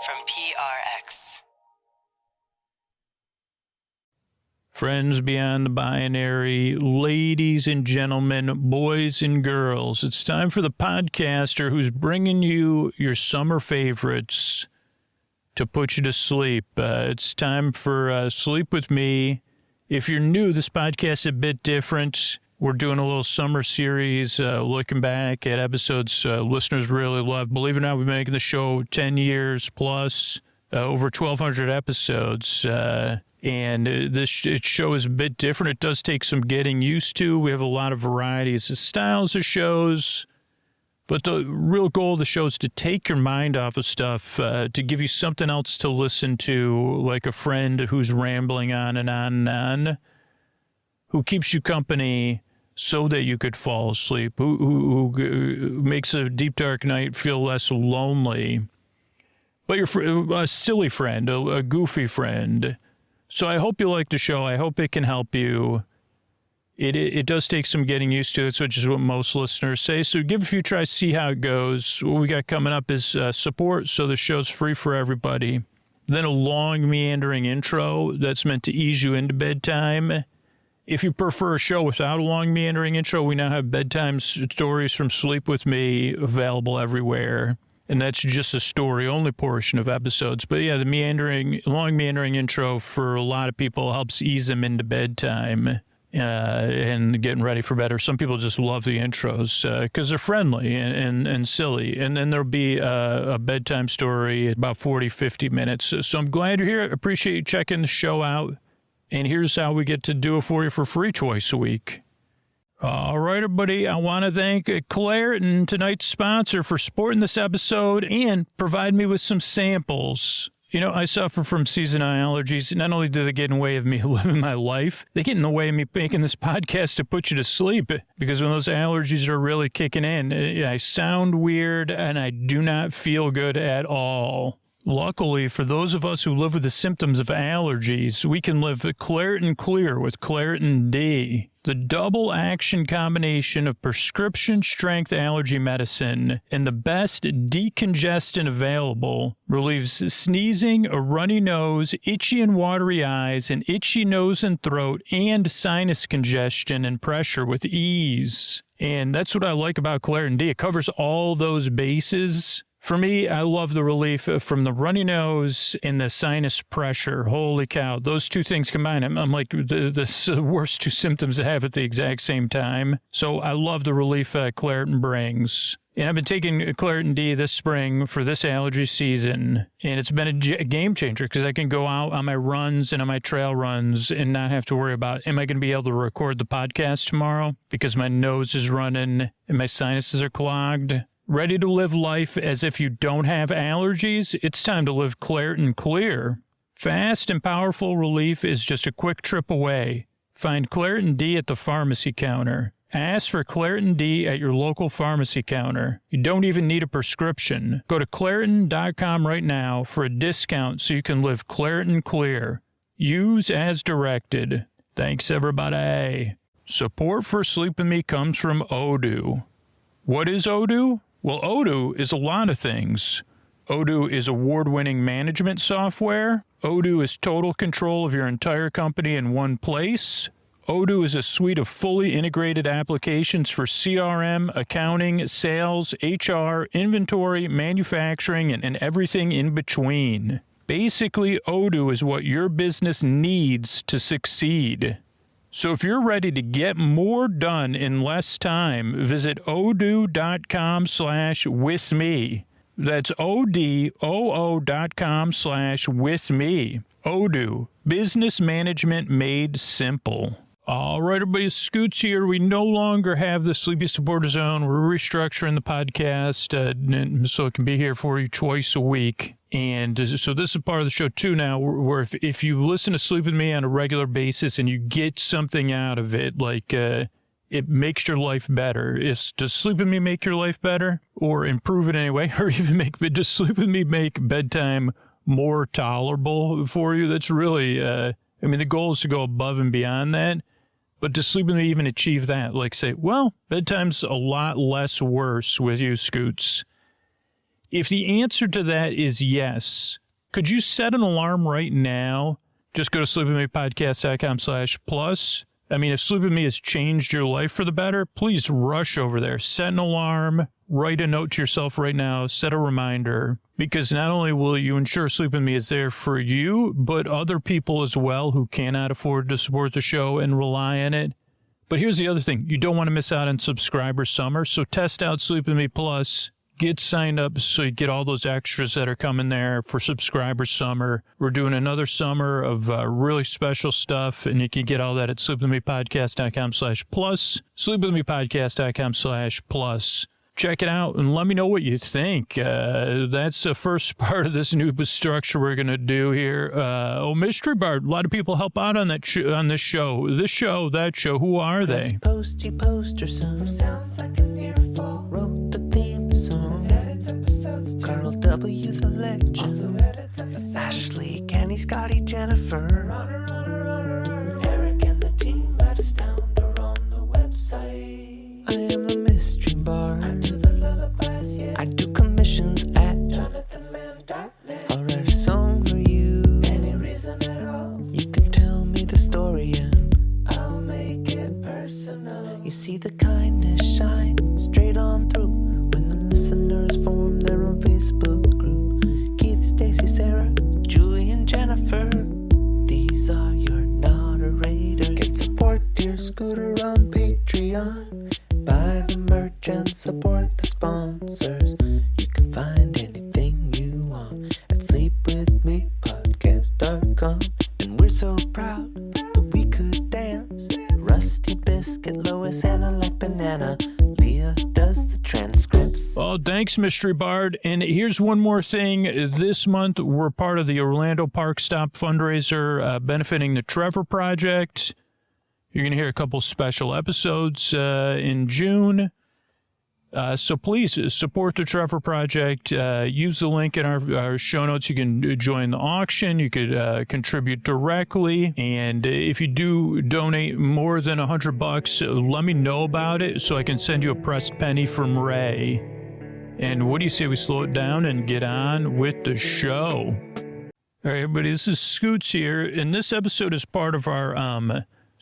from PRX. Friends beyond the binary, ladies and gentlemen, boys and girls, it's time for the podcaster who's bringing you your summer favorites to put you to sleep. It's time for Sleep With Me. If you're new, this podcast is a bit different. We're doing a little summer series, looking back at episodes listeners really love. Believe it or not, we've been making the show 10 years plus, over 1,200 episodes. And this show is a bit different. It does take some getting used to. We have a lot of varieties of styles of shows. But the real goal of the show is to take your mind off of stuff, to give you something else to listen to, like a friend who's rambling on and on and on, who keeps you company so that you could fall asleep, who makes a deep, dark night feel less lonely. But you're a silly friend, a goofy friend. So I hope you like the show. I hope it can help you. It does take some getting used to it, which is what most listeners say. So give it a few tries, see how it goes. What we got coming up is support, so the show's free for everybody. Then a long, meandering intro that's meant to ease you into bedtime. If you prefer a show without a long, meandering intro, we now have bedtime stories from Sleep With Me available everywhere. And that's just a story-only portion of episodes. But yeah, the long meandering intro for a lot of people helps ease them into bedtime and getting ready for bed. Or some people just love the intros because they're friendly and silly. And then there'll be a bedtime story at about 40, 50 minutes. So I'm glad you're here. Appreciate you checking the show out. And here's how we get to do it for you for free twice a week. All right, everybody, I want to thank Claritin, tonight's sponsor, for supporting this episode and provide me with some samples. You know, I suffer from seasonal allergies. Not only do they get in the way of me living my life, they get in the way of me making this podcast to put you to sleep. Because when those allergies are really kicking in, I sound weird and I do not feel good at all. Luckily, for those of us who live with the symptoms of allergies, we can live Claritin Clear with Claritin D. The double action combination of prescription strength allergy medicine and the best decongestant available relieves sneezing, a runny nose, itchy and watery eyes, an itchy nose and throat, and sinus congestion and pressure with ease. And that's what I like about Claritin D. It covers all those bases. For me, I love the relief from the runny nose and the sinus pressure. Holy cow. Those two things combined, I'm like the worst two symptoms I have at the exact same time. So I love the relief Claritin brings. And I've been taking Claritin D this spring for this allergy season. And it's been a game changer because I can go out on my runs and on my trail runs and not have to worry about, am I going to be able to record the podcast tomorrow? Because my nose is running and my sinuses are clogged. Ready to live life as if you don't have allergies? It's time to live Claritin Clear. Fast and powerful relief is just a quick trip away. Find Claritin D at the pharmacy counter. Ask for Claritin D at your local pharmacy counter. You don't even need a prescription. Go to Claritin.com right now for a discount so you can live Claritin Clear. Use as directed. Thanks, everybody. Support for Sleep With Me comes from Odoo. What is Odoo? Well, Odoo is a lot of things. Odoo is award-winning management software. Odoo is total control of your entire company in one place. Odoo is a suite of fully integrated applications for CRM, accounting, sales, HR, inventory, manufacturing, and everything in between. Basically, Odoo is what your business needs to succeed. So if you're ready to get more done in less time, visit odoo.com/withme. That's odoo.com/withme. Odoo, business management made simple. All right, everybody, Scoots here. We no longer have the Sleepy Supporter Zone. We're restructuring the podcast so it can be here for you twice a week. And so this is part of the show, too, now, where if you listen to Sleep With Me on a regular basis and you get something out of it, like it makes your life better. Does Sleep With Me make your life better? Or improve it anyway? Or even does Sleep With Me make bedtime more tolerable for you? That's really, the goal is to go above and beyond that. But does Sleep With Me even achieve that? Like say, well, bedtime's a lot less worse with you, Scoots. If the answer to that is yes, could you set an alarm right now? Just go to sleepwithmepodcast.com/plus. I mean, if Sleep With Me has changed your life for the better, please rush over there. Set an alarm. Write a note to yourself right now. Set a reminder. Because not only will you ensure Sleep With Me is there for you, but other people as well who cannot afford to support the show and rely on it. But here's the other thing. You don't want to miss out on Subscriber Summer, so test out Sleep With Me Plus. Get signed up so you get all those extras that are coming there for Subscriber Summer. We're doing another summer of really special stuff, and you can get all that at sleepwithmepodcast.com/plus, sleepwithmepodcast.com/plus. Check it out and let me know what you think. That's the first part of this new structure we're going to do here. Mystery Bard. A lot of people help out on that on this show. This show, that show. Who are they? Posty poster son sounds like a near fall. Wrote the theme song. Edits episodes. Carl W. the legend. Also edits episodes. Ashley, Kenny, Scotty, Jennifer. Runner. Eric and the team at Astound or on the website. I am the mystery bard. I do the lullabies, yeah. I do commissions at JonathanMann.net. I'll write a song for you. Any reason at all. You can tell me the story and I'll make it personal. You see the kindness shine straight on through when the listeners form their own Facebook group. Keith, Stacy, Sarah, Julie, and Jennifer. These are your moderators. Get support dear Scooter on Patreon. Buy the merch and support the sponsors. You can find anything you want at sleepwithmepodcast.com. And we're so proud that we could dance. Rusty Biscuit, Lois, Anna like banana. Leah does the transcripts. Oh, thanks, Mystery Bard. And here's one more thing. This month, we're part of the Orlando Park Stop fundraiser benefiting the Trevor Project. You're going to hear a couple special episodes in June. So please support the Trevor Project. Use the link in our show notes. You can join the auction. You could contribute directly. And if you do donate more than $100, let me know about it so I can send you a pressed penny from Ray. And what do you say we slow it down and get on with the show? All right, everybody, this is Scoots here. And this episode is part of our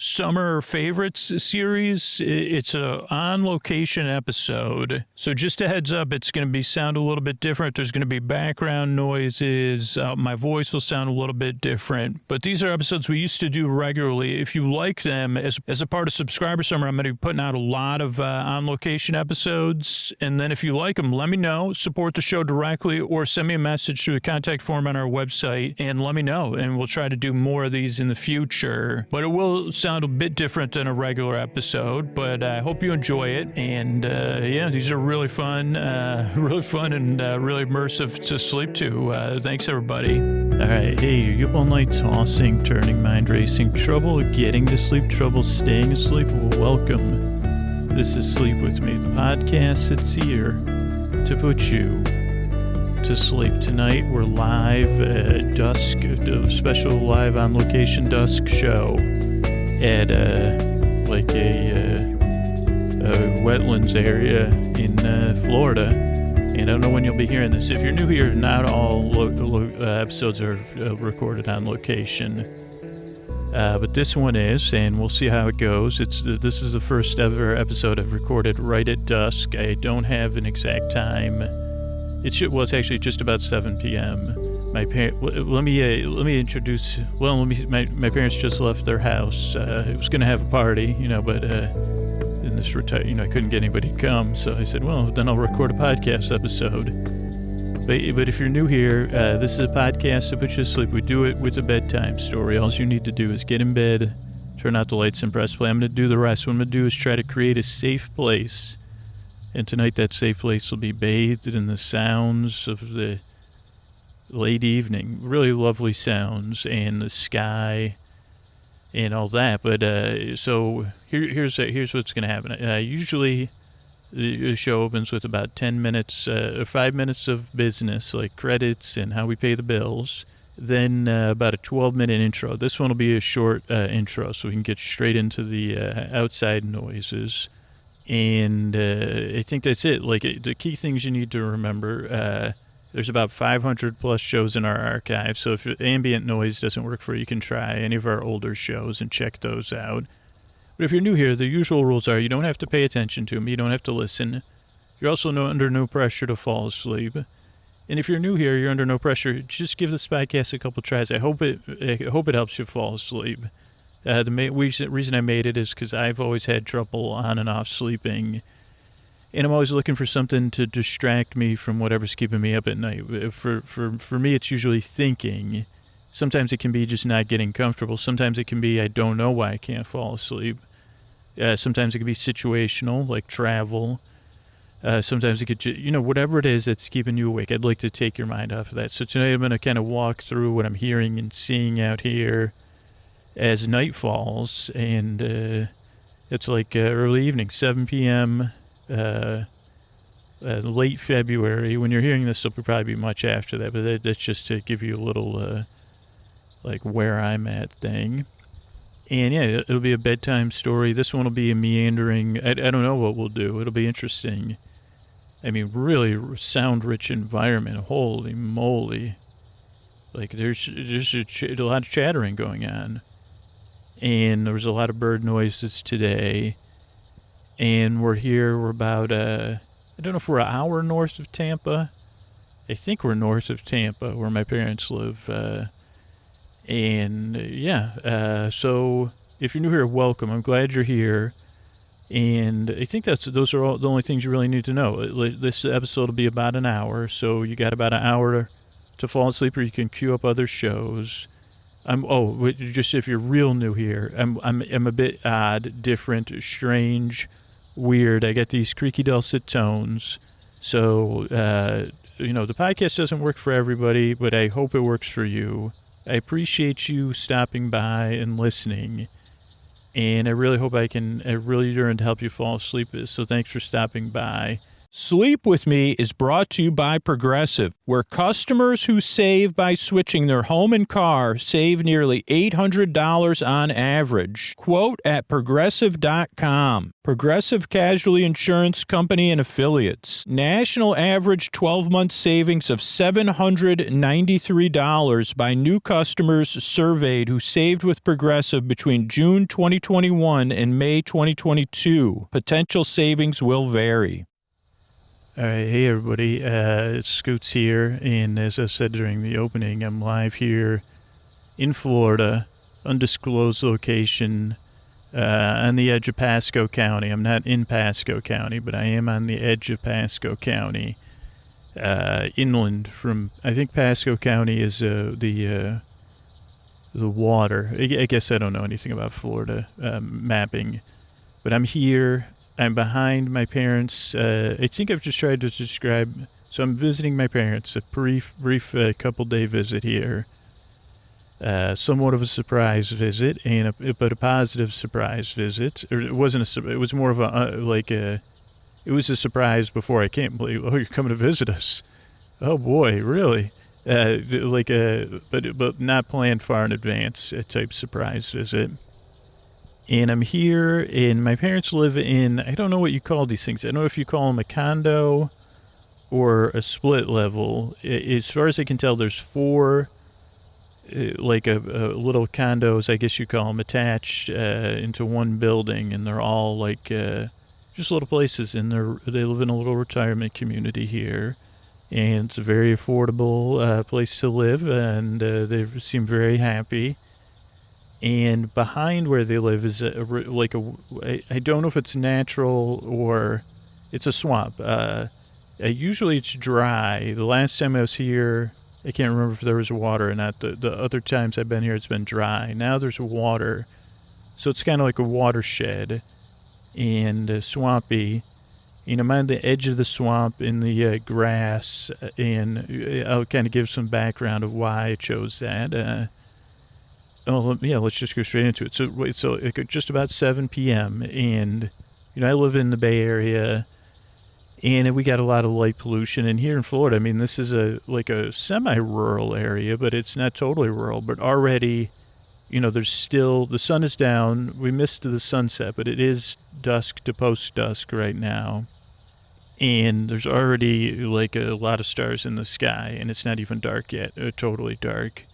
Summer Favorites series. It's a on-location episode. So just a heads up, it's going to sound a little bit different. There's going to be background noises. My voice will sound a little bit different. But these are episodes we used to do regularly. If you like them, as a part of Subscriber Summer, I'm going to be putting out a lot of on-location episodes. And then if you like them, let me know. Support the show directly or send me a message through the contact form on our website and let me know. And we'll try to do more of these in the future. But it will sound a bit different than a regular episode, but I hope you enjoy it. And these are really fun and really immersive to sleep to. Thanks, everybody. All right, hey, you up all night tossing, turning, mind racing, trouble getting to sleep, trouble staying asleep? Well, welcome. This is Sleep With Me, the podcast that's here to put you to sleep. Tonight we're live at Dusk, a special live on location Dusk show at a wetlands area in Florida. And I don't know when you'll be hearing this. If you're new here, not all episodes are recorded on location. But this one is, and we'll see how it goes. This is the first ever episode I've recorded right at dusk. I don't have an exact time. It's actually just about 7 p.m. My parents just left their house. It was going to have a party, but in this I couldn't get anybody to come. So I said, well, then I'll record a podcast episode. But if you're new here, this is a podcast to put you to sleep. We do it with a bedtime story. All you need to do is get in bed, turn out the lights, and press play. I'm going to do the rest. What I'm going to do is try to create a safe place. And tonight that safe place will be bathed in the sounds of the late evening, really lovely sounds, and the sky and all that. But so here's what's going to happen. Usually the show opens with about 10 minutes or 5 minutes of business, like credits and how we pay the bills. Then about a 12-minute intro. This one will be a short intro so we can get straight into the outside noises. And I think that's it. Like, the key things you need to remember, there's about 500 plus shows in our archive. So if ambient noise doesn't work for you, you can try any of our older shows and check those out. But if you're new here, the usual rules are you don't have to pay attention to me. You don't have to listen. You're also under no pressure to fall asleep. And if you're new here, you're under no pressure. Just give this podcast a couple tries. I hope it helps you fall asleep. The reason I made it is because I've always had trouble on and off sleeping. And I'm always looking for something to distract me from whatever's keeping me up at night. For me, it's usually thinking. Sometimes it can be just not getting comfortable. Sometimes it can be I don't know why I can't fall asleep. Sometimes it can be situational, like travel. Sometimes it could, whatever it is that's keeping you awake. I'd like to take your mind off of that. So tonight I'm going to kind of walk through what I'm hearing and seeing out here as night falls. And it's like early evening, 7 p.m., late February. When you're hearing this, it'll probably be much after that. But that's just to give you a little, like, where I'm at thing. And, yeah, it'll be a bedtime story. This one will be a meandering. I don't know what we'll do. It'll be interesting. I mean, really sound-rich environment. Holy moly. Like, there's a lot of chattering going on. And there was a lot of bird noises today. And we're about, I don't know if we're an hour north of Tampa. I think we're north of Tampa, where my parents live. So if you're new here, welcome. I'm glad you're here. And I think those are all the only things you really need to know. This episode will be about an hour, so you got about an hour to fall asleep, or you can queue up other shows. Just if you're real new here, I'm a bit odd, different, strange, weird. I got these creaky dulcet tones. So, the podcast doesn't work for everybody, but I hope it works for you. I appreciate you stopping by and listening. And I really hope I really learn to help you fall asleep. So thanks for stopping by. Sleep With Me is brought to you by Progressive, where customers who save by switching their home and car save nearly $800 on average. Quote at Progressive.com. Progressive Casualty Insurance Company and Affiliates. National average 12-month savings of $793 by new customers surveyed who saved with Progressive between June 2021 and May 2022. Potential savings will vary. All right, hey everybody, it's Scoots here, and as I said during the opening, I'm live here in Florida, undisclosed location, on the edge of Pasco County. I'm not in Pasco County, but I am on the edge of Pasco County, inland from, I think Pasco County is the water. I guess I don't know anything about Florida mapping, but I'm here. I'm behind my parents. I think I've just tried to describe. So I'm visiting my parents, a brief couple-day visit here. Somewhat of a surprise visit, but a positive surprise visit. Or it wasn't it was more of it was a surprise before I came. Like, oh, you're coming to visit us. Oh boy, really? But not planned far in advance, a type surprise visit. And I'm here, and my parents live in, I don't know what you call these things. I don't know if you call them a condo or a split level. As far as I can tell, there's four, little condos, I guess you call them, attached into one building. And they're all just little places. And they live in a little retirement community here. And it's a very affordable place to live, and they seem very happy. And behind where they live is I don't know if it's natural or it's a swamp. Usually it's dry. The last time I was here, I can't remember if there was water or not. The other times I've been here, it's been dry. Now there's water. So it's kind of like a watershed and swampy. And I'm on the edge of the swamp in the grass, and I'll kind of give some background of why I chose that. Let's just go straight into it. So it's just about 7 p.m. and, I live in the Bay Area, and we got a lot of light pollution. And here in Florida, I mean, this is a semi-rural area, but it's not totally rural. But already there's still, the sun is down. We missed the sunset, but it is dusk to post-dusk right now. And there's already, like, a lot of stars in the sky, and it's not even dark yet, totally dark.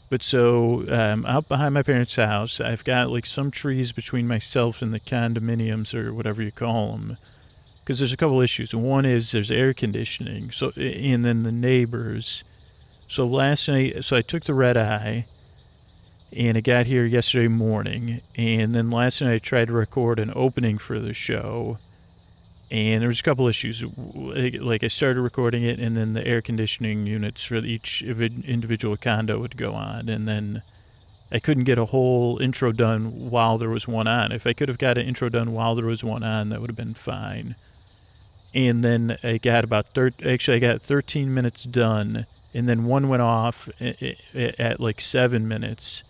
But so, out behind my parents' house, I've got, like, some trees between myself and the condominiums, or whatever you call them, because there's a couple issues. One is there's air conditioning, so, and then the neighbors. So last night, I took the red eye, and I got here yesterday morning, and then last night I tried to record an opening for the show, and there was a couple issues. Like, I started recording it, and then the air conditioning units for each individual condo would go on, and then I couldn't get a whole intro done while there was one on. If I could have got an intro done while there was one on, that would have been fine. And then I got I got 13 minutes done, and then one went off at like 7 minutes.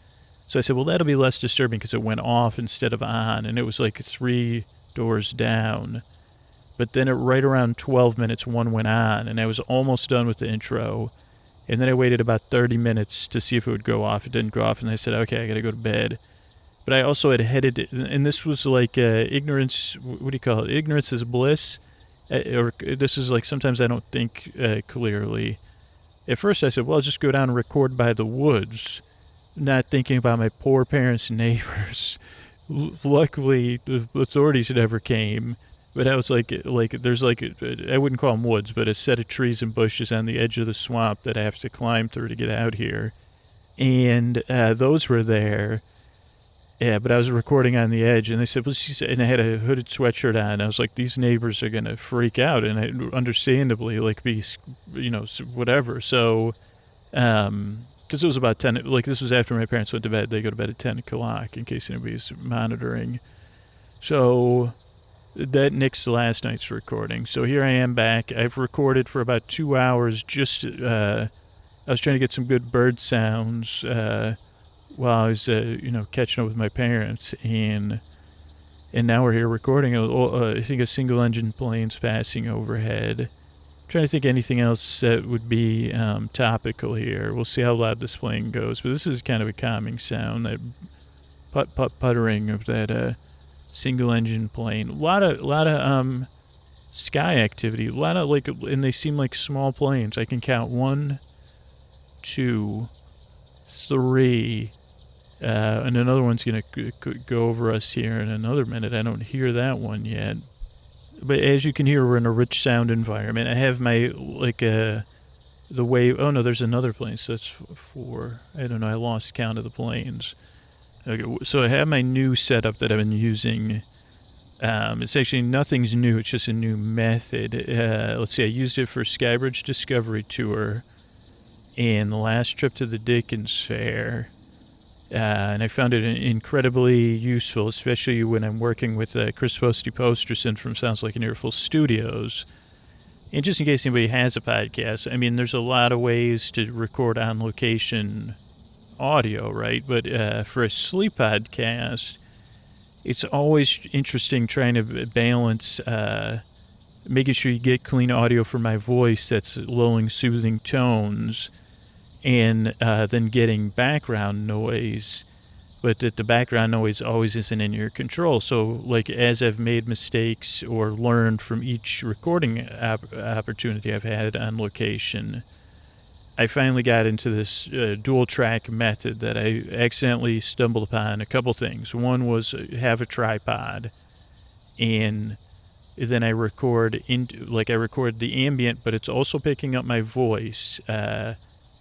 So I said, well, that'll be less disturbing because it went off instead of on, and it was like 3 doors down. But then at right around 12 minutes, one went on, and I was almost done with the intro. And then I waited about 30 minutes to see if it would go off. It didn't go off, and I said, okay, I got to go to bed. But I also had headed, and this was like ignorance, what do you call it? Ignorance is bliss. Or this is like, sometimes I don't think clearly. At first I said, well, I'll just go down and record by the woods, not thinking about my poor parents' neighbors. Luckily, the authorities never came. But I was like there's like, I wouldn't call them woods, but a set of trees and bushes on the edge of the swamp that I have to climb through to get out here. And those were there. Yeah, but I was recording on the edge, and they said, well, and I had a hooded sweatshirt on. I was like, these neighbors are going to freak out, and I understandably, like, be, whatever. So, because it was about 10, like, this was after my parents went to bed. They go to bed at 10 o'clock in case anybody's monitoring. So that nixed last night's recording. So here I am back. I've recorded for about 2 hours. I was trying to get some good bird sounds while I was, catching up with my parents. And now we're here recording. I think a single engine plane's passing overhead. I'm trying to think anything else that would be topical here. We'll see how loud this plane goes. But this is kind of a calming sound, that puttering of that single engine plane. A lot of sky activity. A lot of, like, and they seem like small planes. I can count 1, 2, 3, and another one's gonna go over us here in another minute. I don't hear that one yet, but as you can hear, we're in a rich sound environment. I have my, like, the wave. Oh no, there's another plane. So that's 4. I don't know. I lost count of the planes. Okay, so I have my new setup that I've been using. It's actually, nothing's new. It's just a new method. Let's see. I used it for Skybridge Discovery Tour and the last trip to the Dickens Fair. And I found it incredibly useful, especially when I'm working with Chris Posty-Posterson from Sounds Like an Earful Studios. And just in case anybody has a podcast, I mean, there's a lot of ways to record on location audio, right? But for a sleep podcast, it's always interesting trying to balance making sure you get clean audio for my voice that's lulling, soothing tones, and then getting background noise, but that the background noise always isn't in your control. So, like, as I've made mistakes or learned from each recording opportunity I've had on location, I finally got into this dual track method that I accidentally stumbled upon. A couple things. One was have a tripod, and then I record the ambient, but it's also picking up my voice.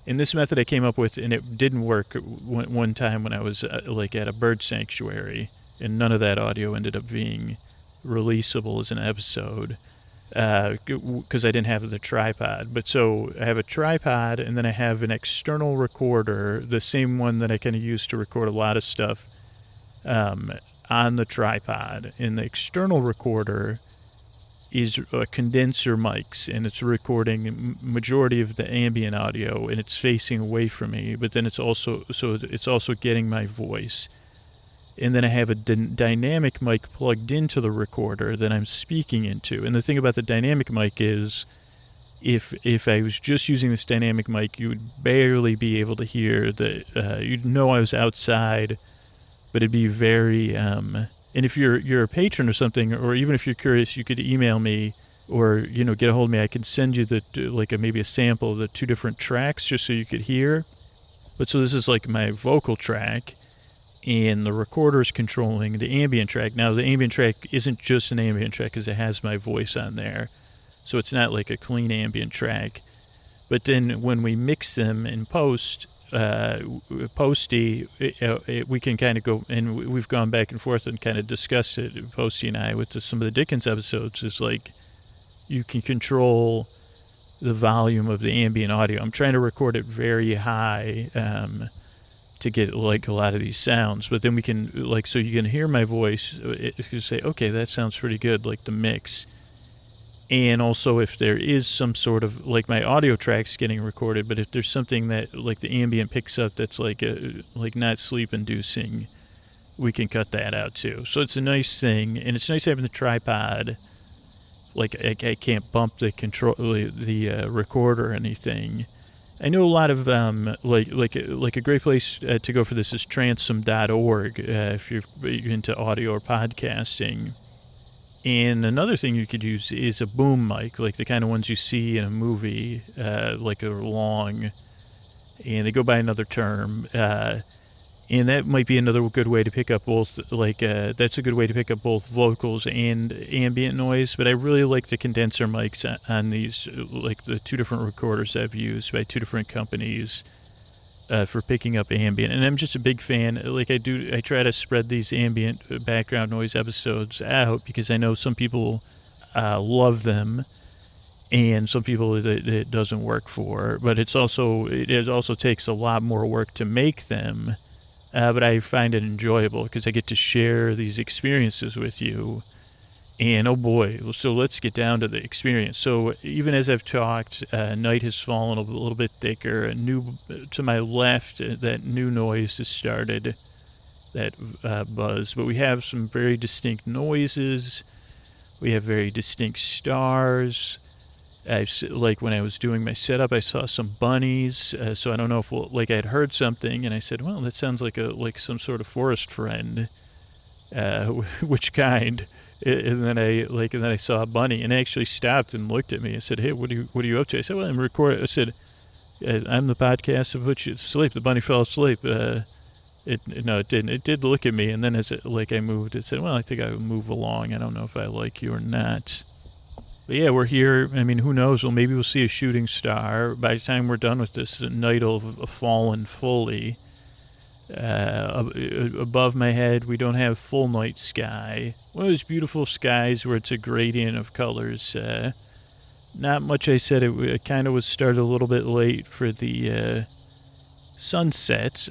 And this method I came up with, and it didn't work one time when I was at a bird sanctuary, and none of that audio ended up being releasable as an episode because I didn't have the tripod. But so I have a tripod, and then I have an external recorder, the same one that I kind of use to record a lot of stuff on the tripod. And the external recorder is condenser mics, and it's recording majority of the ambient audio, and it's facing away from me, but then it's also getting my voice. And then I have a dynamic mic plugged into the recorder that I'm speaking into. And the thing about the dynamic mic is if I was just using this dynamic mic, you would barely be able to hear you'd know I was outside, but it'd be very, and if you're a patron or something, or even if you're curious, you could email me or, get a hold of me. I can send you maybe a sample of the 2 different tracks just so you could hear. But so this is like my vocal track, and the recorder is controlling the ambient track. Now, the ambient track isn't just an ambient track because it has my voice on there. So it's not like a clean ambient track. But then when we mix them in posty, we can kind of go, and we've gone back and forth and kind of discussed it, Posty and I, with some of the Dickens episodes, is like you can control the volume of the ambient audio. I'm trying to record it very high to get like a lot of these sounds, but then we can so you can hear my voice if you say, okay, that sounds pretty good, like the mix. And also if there is some sort of my audio tracks getting recorded, but if there's something that the ambient picks up that's not sleep inducing, we can cut that out too. So it's a nice thing, and it's nice having the tripod. I can't bump the recorder or anything. I know a lot of a great place to go for this is transom.org if you're into audio or podcasting. And another thing you could use is a boom mic, like the kind of ones you see in a movie, like a long, and they go by another term. And that might be another good way to pick up both, that's a good way to pick up both vocals and ambient noise. But I really like the condenser mics on these, the 2 different recorders I've used by 2 different companies for picking up ambient. And I'm just a big fan. I try to spread these ambient background noise episodes out because I know some people love them and some people it doesn't work for. But it also takes a lot more work to make them. But I find it enjoyable because I get to share these experiences with you. And oh boy, so let's get down to the experience. So even as I've talked, night has fallen a little bit thicker. To my left, that new noise has started, that buzz. But we have some very distinct noises. We have very distinct stars. When I was doing my setup, I saw some bunnies. So I don't know if I'd heard something, and I said, well, that sounds like some sort of forest friend. Which kind? And then I saw a bunny, and it actually stopped and looked at me. I said, hey, what are you up to? I said, well, I'm recording. I said, I'm the podcast that put you to sleep. The bunny fell asleep. No, it didn't. It did look at me, and then as I moved, it said, well, I think I would move along. I don't know if I like you or not. But yeah, we're here. I mean, who knows? Well, maybe we'll see a shooting star. By the time we're done with this, the night will have fallen fully. Above my head, we don't have full night sky. One of those beautiful skies where it's a gradient of colors. Not much. I said it kind of was started a little bit late for the sunset.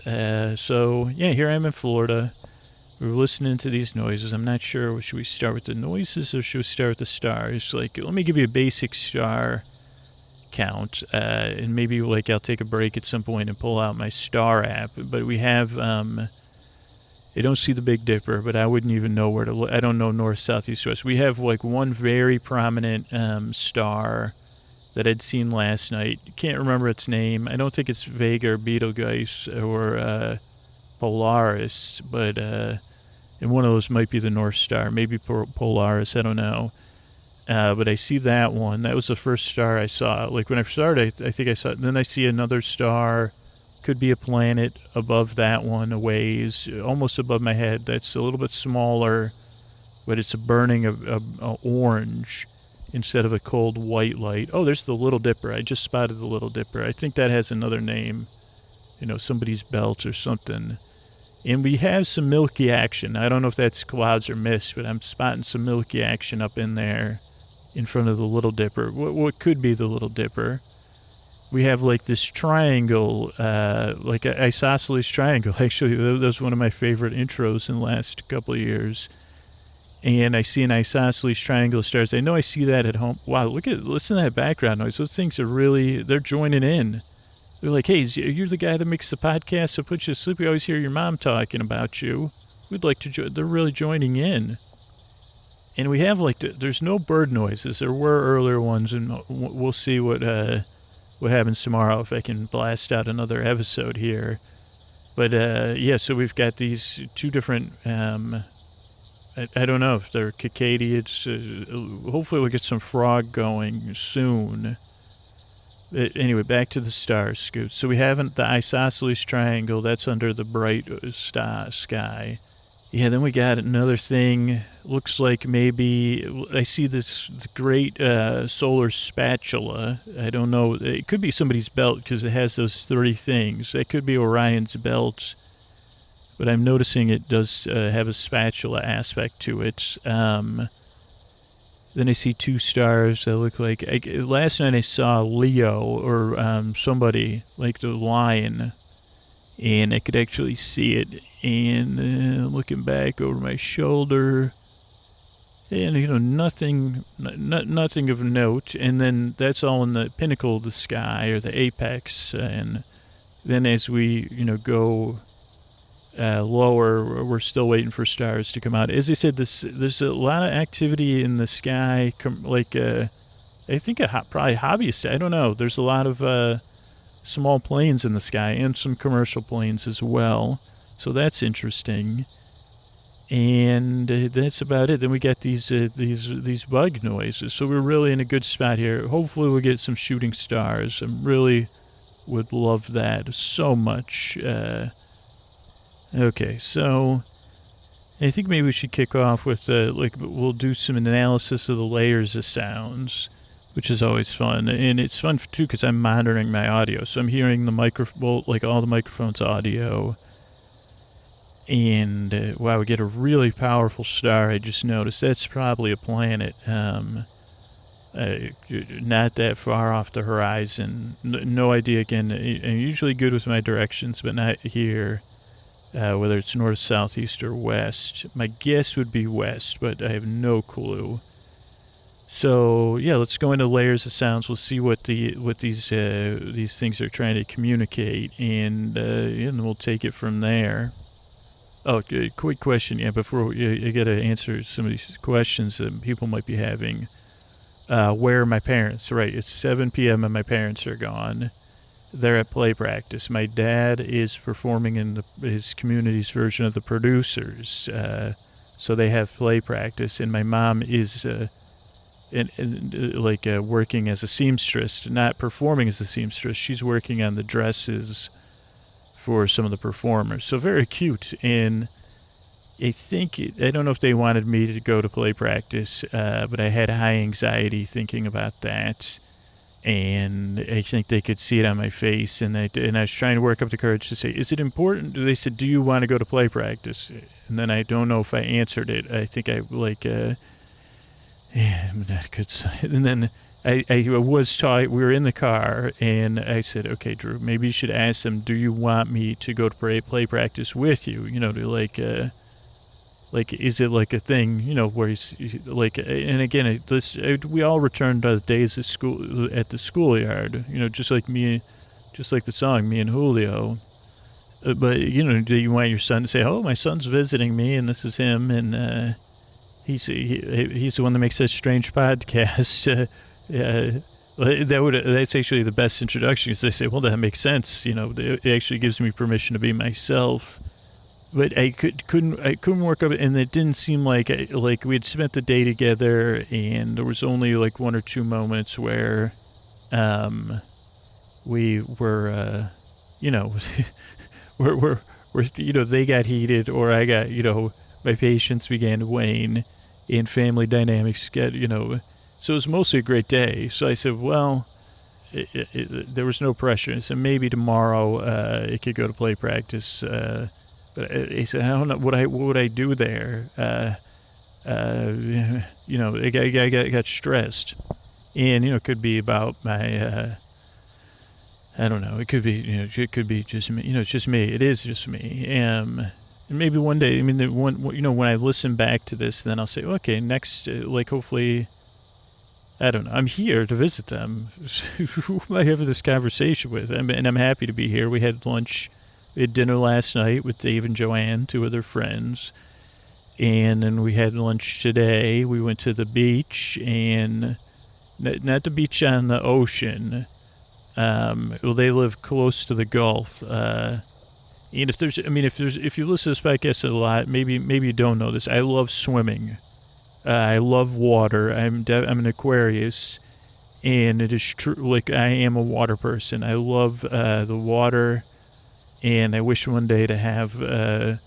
So yeah, here I am in Florida. We're listening to these noises. I'm not sure. Should we start with the noises or should we start with the stars? Let me give you a basic star count, and maybe I'll take a break at some point and pull out my star app. But we have I don't see the Big Dipper, but I wouldn't even know where to look. I don't know north, south, east, west. We have one very prominent star that I'd seen last night. Can't remember its name. I don't think it's Vega or Betelgeuse or Polaris, but and one of those might be the North Star, maybe Polaris, I don't know. But I see that one. That was the first star I saw. When I started, I think I saw it. Then I see another star, could be a planet above that one, a ways, almost above my head. That's a little bit smaller, but it's a burning of orange instead of a cold white light. Oh, there's the Little Dipper. I just spotted the Little Dipper. I think that has another name, somebody's belt or something. And we have some milky action. I don't know if that's clouds or mist, but I'm spotting some milky action up in there in front of the Little Dipper. What could be the Little Dipper? We have this triangle, like an isosceles triangle. Actually, that was one of my favorite intros in the last couple of years. And I see an isosceles triangle of stars. I know I see that at home. Wow, listen to that background noise. Those things are they're joining in. They're like, hey, you're the guy that makes the podcast that puts you to sleep. We always hear your mom talking about you. We'd like to join. They're really joining in. And we have there's no bird noises. There were earlier ones, and we'll see what happens tomorrow if I can blast out another episode here. But yeah, so we've got these two different. I don't know if they're cicadids. Hopefully, we'll get some frog going soon. Anyway, back to the stars, Scoot. So we haven't the isosceles triangle. That's under the bright sky. Yeah, then we got another thing. Looks like maybe I see the great solar spatula. I don't know. It could be somebody's belt because it has those 3 things. It could be Orion's belt, but I'm noticing it does have a spatula aspect to it. Then I see 2 stars that look like... last night I saw Leo or somebody, like the lion, and I could actually see it. And looking back over my shoulder, and nothing of note. And then that's all in the pinnacle of the sky or the apex. And then as we go lower, we're still waiting for stars to come out. As I said, there's a lot of activity in the sky. I think probably hobbyists. I don't know. There's a lot of small planes in the sky and some commercial planes as well. So that's interesting, and that's about it. Then we got these bug noises. So we're really in a good spot here. Hopefully we'll get some shooting stars. I really would love that so much. Okay, so I think maybe we should kick off with we'll do some analysis of the layers of sounds, which is always fun, and it's fun too because I'm monitoring my audio, so I'm hearing all the microphones' audio. And, wow, we get a really powerful star, I just noticed. That's probably a planet. Not that far off the horizon. No idea, again. I'm usually good with my directions, but not here. Whether it's north, south, east, or west. My guess would be west, but I have no clue. So, yeah, let's go into layers of sounds. We'll see what these things are trying to communicate, and then we'll take it from there. Oh, quick question. Yeah, before I got to answer some of these questions that people might be having. Where are my parents? Right, it's 7 p.m. and my parents are gone. They're at play practice. My dad is performing in his community's version of The Producers. So they have play practice, and my mom is working as a seamstress, not performing as a seamstress. She's working on the dresses for some of the performers. So very cute. And I don't know if they wanted me to go to play practice, but I had high anxiety thinking about that. And I think they could see it on my face. And I was trying to work up the courage to say, is it important? They said, do you want to go to play practice? And then I don't know if I answered it. I think I'm not good. And then I was taught, we were in the car, and I said, okay, Drew, maybe you should ask them, do you want me to go to play practice with you? Is it like a thing, where he's like, and again, we all returned to the days of school, at the schoolyard, just like the song, me and Julio. But, do you want your son to say, oh, my son's visiting me, and this is him, and he's the one that makes that strange podcast. That's actually the best introduction, because they say, well, that makes sense. It actually gives me permission to be myself. But I couldn't work up, and it didn't seem like we had spent the day together, and there was only 1 or 2 moments where we were they got heated, or I got, my patience began to wane, and family dynamics get, so it was mostly a great day. So I said, well, there was no pressure. I said, maybe tomorrow it could go to play practice. But I said, I don't know, what would I do there? I got stressed. And, it could be about my, I don't know, it could be, it could be just me. It's just me. It is just me. And maybe one day, when I listen back to this, then I'll say, okay, next, hopefully, I don't know, I'm here to visit them. Who am I having this conversation with? And I'm happy to be here. We had lunch, we had dinner last night with Dave and Joanne, 2 of their friends. And then we had lunch today. We went to the beach, and not the beach on the ocean. Well, they live close to the Gulf. And if you listen to this podcast a lot, maybe you don't know this. I love swimming. I love water. I'm an Aquarius, and it is true. Like, I am a water person. I love the water, and I wish one day to have the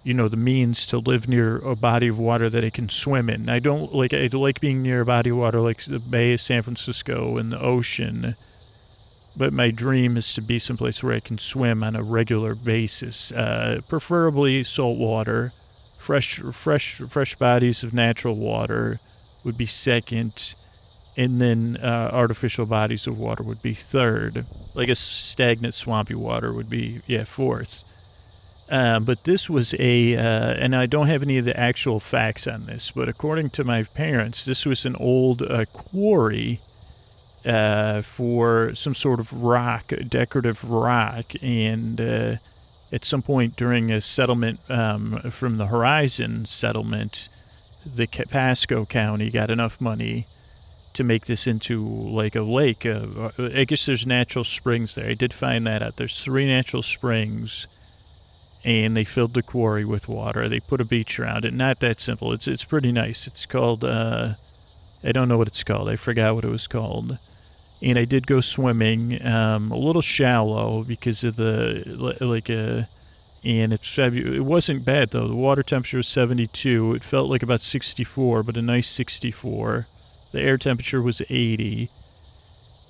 means to live near a body of water that I can swim in. I like being near a body of water like the Bay of San Francisco and the ocean. But my dream is to be someplace where I can swim on a regular basis, preferably salt water. Fresh bodies of natural water would be second, and then artificial bodies of water would be third. Like a stagnant, swampy water would be, fourth. But this was and I don't have any of the actual facts on this, but according to my parents, this was an old quarry for some sort of rock, decorative rock, and at some point during a settlement from the Horizon settlement, the Pasco County got enough money to make this into like a lake. I guess there's natural springs there. I did find that out. There's 3 natural springs, and they filled the quarry with water. They put a beach around it. Not that simple. It's pretty nice. It's called, I don't know what it's called. I forgot what it was called. And I did go swimming, a little shallow because of and it wasn't bad though. The water temperature was 72. It felt like about 64, but a nice 64. The air temperature was 80.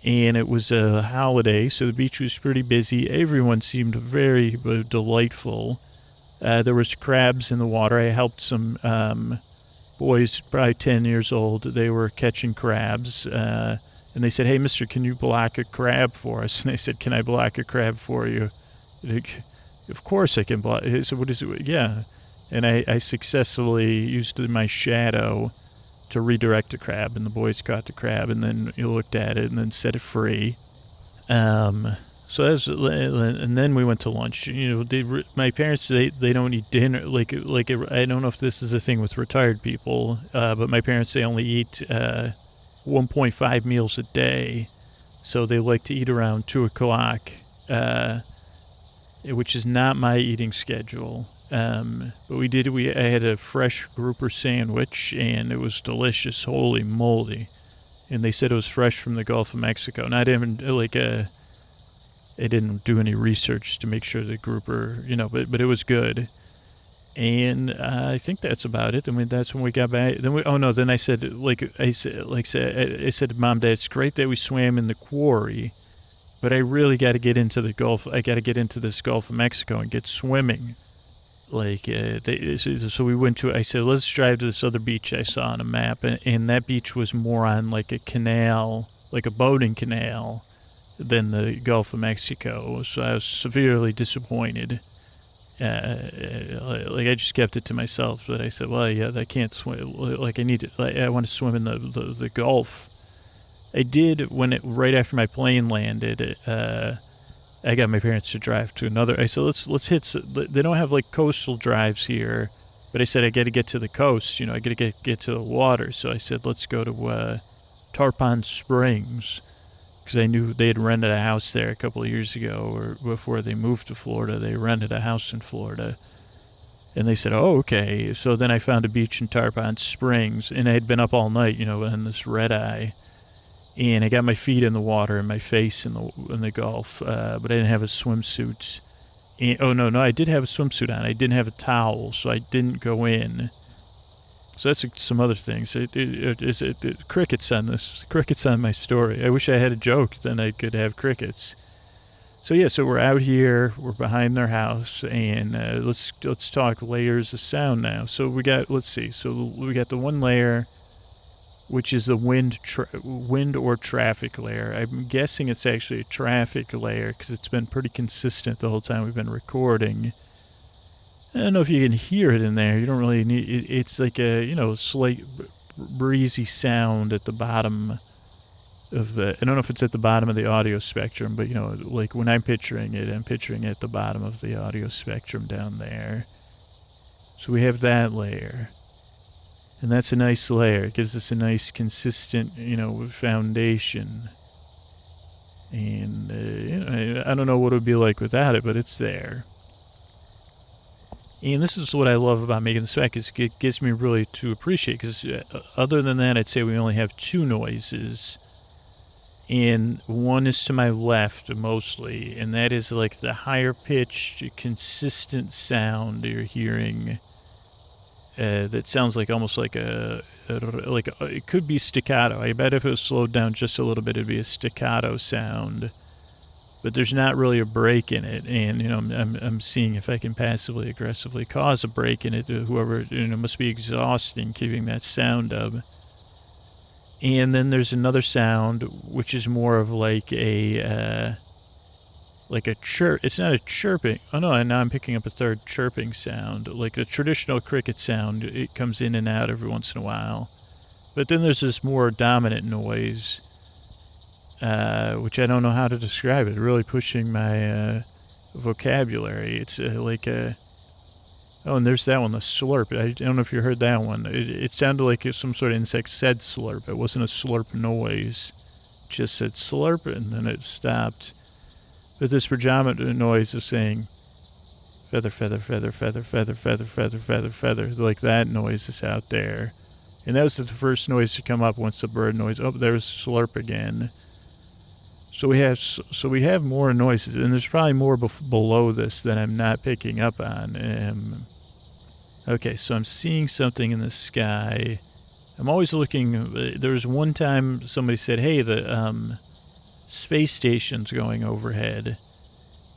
And it was a holiday, so the beach was pretty busy. Everyone seemed very delightful. There was crabs in the water. I helped some boys, probably 10 years old. They were catching crabs. And they said, "Hey, mister, can you block a crab for us?" And I said, "Can I block a crab for you?" Of course I can block. He said, "What is it?" Yeah. And I successfully used my shadow to redirect the crab, and the boys caught the crab, and then you looked at it and then set it free. And then we went to lunch. My parents, they don't eat dinner. I don't know if this is a thing with retired people, but my parents, they only eat 1.5 meals a day, so they like to eat around 2 o'clock, which is not my eating schedule. But I had a fresh grouper sandwich, and it was delicious. Holy moly. And they said it was fresh from the Gulf of Mexico. And I didn't do any research to make sure the grouper, but it was good. And I think that's about it. I mean, that's when we got back. Then I said, I said, Mom, Dad, it's great that we swam in the quarry, but I really got to get into the Gulf. I got to get into this Gulf of Mexico and get swimming. So we went to, I said, let's drive to this other beach I saw on a map. And that beach was more on like a canal, like a boating canal, than the Gulf of Mexico. So I was severely disappointed. I just kept it to myself, but I said, well, yeah, I can't swim. I want to swim in the Gulf. I did right after my plane landed. I got my parents to drive to another. I said, let's hit. They don't have like coastal drives here, but I said I got to get to the coast. I got to get to the water. So I said, let's go to Tarpon Springs, because I knew they had rented a house there a couple of years ago, or before they moved to Florida. They rented a house in Florida, and they said, "Oh, okay." So then I found a beach in Tarpon Springs, and I had been up all night, on this red eye. And I got my feet in the water and my face in the Gulf, but I didn't have a swimsuit. No, I did have a swimsuit on. I didn't have a towel, so I didn't go in. So that's some other things. Crickets on this. Crickets on my story. I wish I had a joke, then I could have crickets. So we're out here. We're behind their house, and let's talk layers of sound now. So we got the one layer, which is the wind or traffic layer. I'm guessing it's actually a traffic layer because it's been pretty consistent the whole time we've been recording. I don't know if you can hear it in there. You don't really need it. It's like a slight breezy sound at the bottom of the. I don't know if it's at the bottom of the audio spectrum, but like when I'm picturing it at the bottom of the audio spectrum down there. So we have that layer. And that's a nice layer. It gives us a nice, consistent, foundation. And I don't know what it would be like without it, but it's there. And this is what I love about making this track, is it gets me really to appreciate, because other than that, I'd say we only have two noises. And one is to my left, mostly, and that is like the higher-pitched, consistent sound you're hearing. That sounds like almost like it could be staccato. I bet if it was slowed down just a little bit, it'd be a staccato sound. But there's not really a break in it, and I'm seeing if I can passively aggressively cause a break in it. Whoever must be exhausting keeping that sound up. And then there's another sound which is more of like a chirp. It's not a chirping. Oh no, and now I'm picking up a third chirping sound. Like the traditional cricket sound, it comes in and out every once in a while. But then there's this more dominant noise, which I don't know how to describe it. Really pushing my vocabulary. It's oh, and there's that one, the slurp. I don't know if you heard that one. It sounded like some sort of insect said slurp. It wasn't a slurp noise. It just said slurp, and then it stopped. But this predominant noise of saying feather, feather, feather, feather, feather, feather, feather, feather, feather, like that noise is out there. And that was the first noise to come up once the bird noise. Oh, there's slurp again. So we have more noises, and there's probably more below this that I'm not picking up on. Okay, so I'm seeing something in the sky. I'm always looking. There was one time somebody said, "Hey, the space station's going overhead,"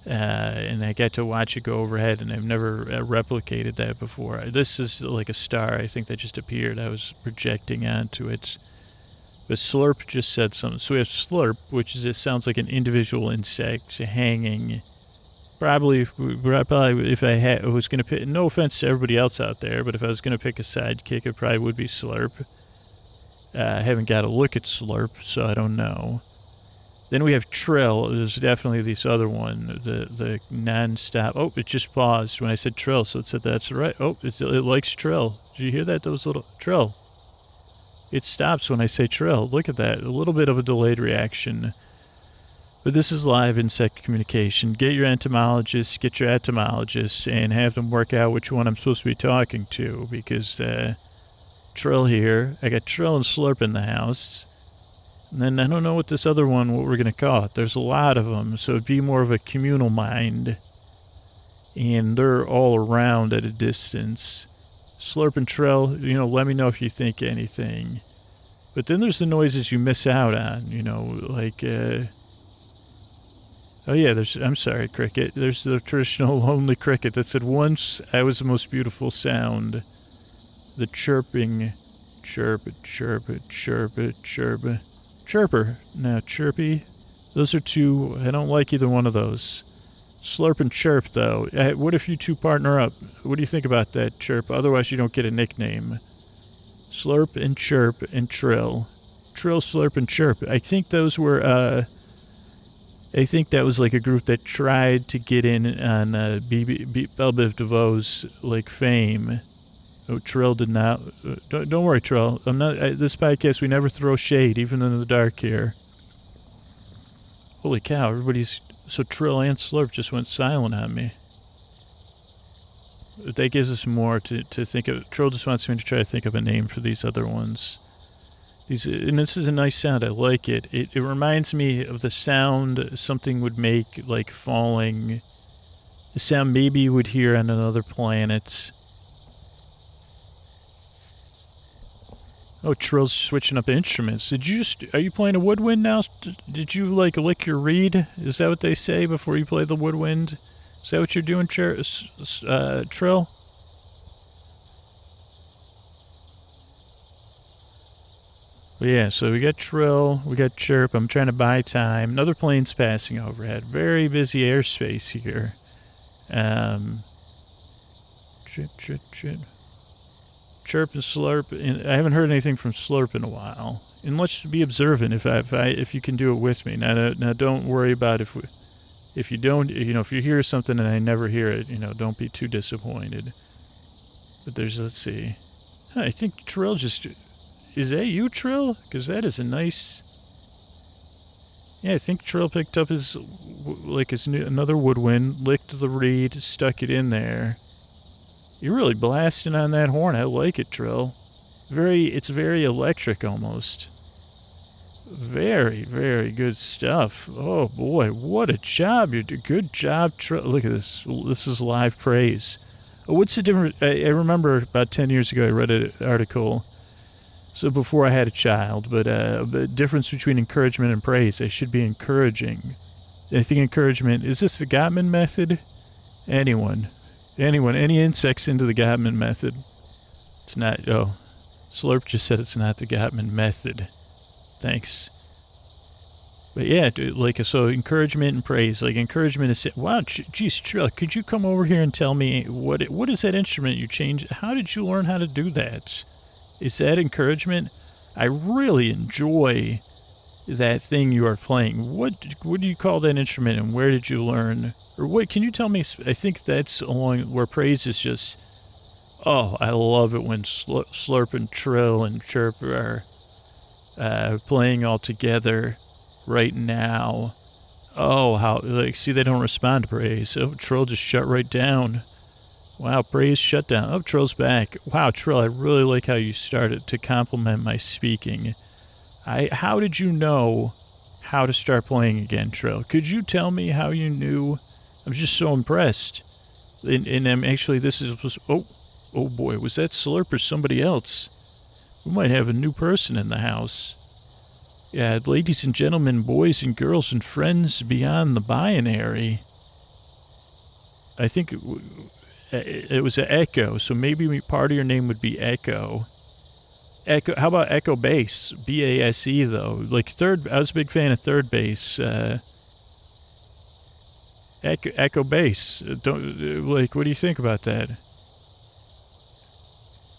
and I got to watch it go overhead, and I've never replicated that before. This is like a star, I think, that just appeared. I was projecting onto it. But Slurp just said something. So we have Slurp, which is, it sounds like an individual insect hanging. Probably if I was going to pick, no offense to everybody else out there, but if I was going to pick a sidekick, it probably would be Slurp. I haven't got a look at Slurp, so I don't know. Then we have Trill. There's definitely this other one, the non-stop. Oh, it just paused when I said Trill, so it said that's right. Oh, it likes Trill. Did you hear that? Those little Trill. It stops when I say Trill. Look at that. A little bit of a delayed reaction. But this is live insect communication. Get your etymologists, and have them work out which one I'm supposed to be talking to, because Trill here. I got Trill and Slurp in the house. And then I don't know what we're going to call it. There's a lot of them, so it'd be more of a communal mind. And they're all around at a distance. Slurp and Trill, let me know if you think anything. But then there's the noises you miss out on, like, oh yeah, I'm sorry, cricket. There's the traditional lonely cricket that said, "Once I was the most beautiful sound." The chirping, chirp, chirp, chirp, chirp. Chirper, now chirpy. Those are two, I don't like either one of those. Slurp and Chirp, though. What if you two partner up? What do you think about that, Chirp? Otherwise, you don't get a nickname. Slurp and Chirp and Trill. Trill, Slurp, and Chirp. I think those were, I think that was like a group that tried to get in on Belle Biv DeVoe's, like, fame. Oh, Trill did not. Don't worry, Trill. I'm not. This podcast, we never throw shade, even in the dark here. Holy cow! Everybody's so Trill and Slurp just went silent on me. That gives us more to think of. Trill just wants me to try to think of a name for these other ones. And this is a nice sound. I like it. It reminds me of the sound something would make, like falling. The sound maybe you would hear on another planet. Oh, Trill's switching up instruments. Are you playing a woodwind now? Did you, like, lick your reed? Is that what they say before you play the woodwind? Is that what you're doing, Trill? Well, yeah, so we got Trill, we got Chirp. I'm trying to buy time. Another plane's passing overhead. Very busy airspace here. Chirp and Slurp. And I haven't heard anything from Slurp in a while. And let's be observant if you can do it with me. Now don't worry about if you don't, if you hear something and I never hear it, don't be too disappointed. But let's see. I think Trill just... Is that you, Trill? Because that is a nice... Yeah, I think Trill picked up his another woodwind, licked the reed, stuck it in there. You're really blasting on that horn. I like it, Trill. It's very electric almost. Very, very good stuff. Oh boy, what a job you did. Good job, Trill. Look at this. This is live praise. What's the difference? I remember about 10 years ago I read an article. So before I had a child, but the difference between encouragement and praise. I should be encouraging. I think encouragement, is this the Gottman method? Anyone, any insects into the Gottman method? It's not, Slurp just said it's not the Gottman method. Thanks. But yeah, dude, so encouragement and praise. Like encouragement is, wow, geez, Trill, could you come over here and tell me what is that instrument you changed? How did you learn how to do that? Is that encouragement? I really enjoy that thing you are playing. What do you call that instrument, and where did you learn? Or what, can you tell me? I think that's along where praise is just, oh, I love it when Slurp and Trill and Chirp are playing all together right now. Oh, how, see, they don't respond to praise. Oh, Trill just shut right down. Wow, praise shut down. Oh, Trill's back. Wow, Trill, I really like how you started to compliment my speaking. How did you know how to start playing again, Trill? Could you tell me how you knew? I'm just so impressed. And actually, this is, oh boy, was that Slurp or somebody else? We might have a new person in the house. Yeah, ladies and gentlemen, boys and girls and friends beyond the binary. I think it was an Echo, so maybe part of your name would be Echo. Echo. How about Echo Bass? B-A-S-E, though. Like third, I was a big fan of Third Bass. Echo Bass. What do you think about that?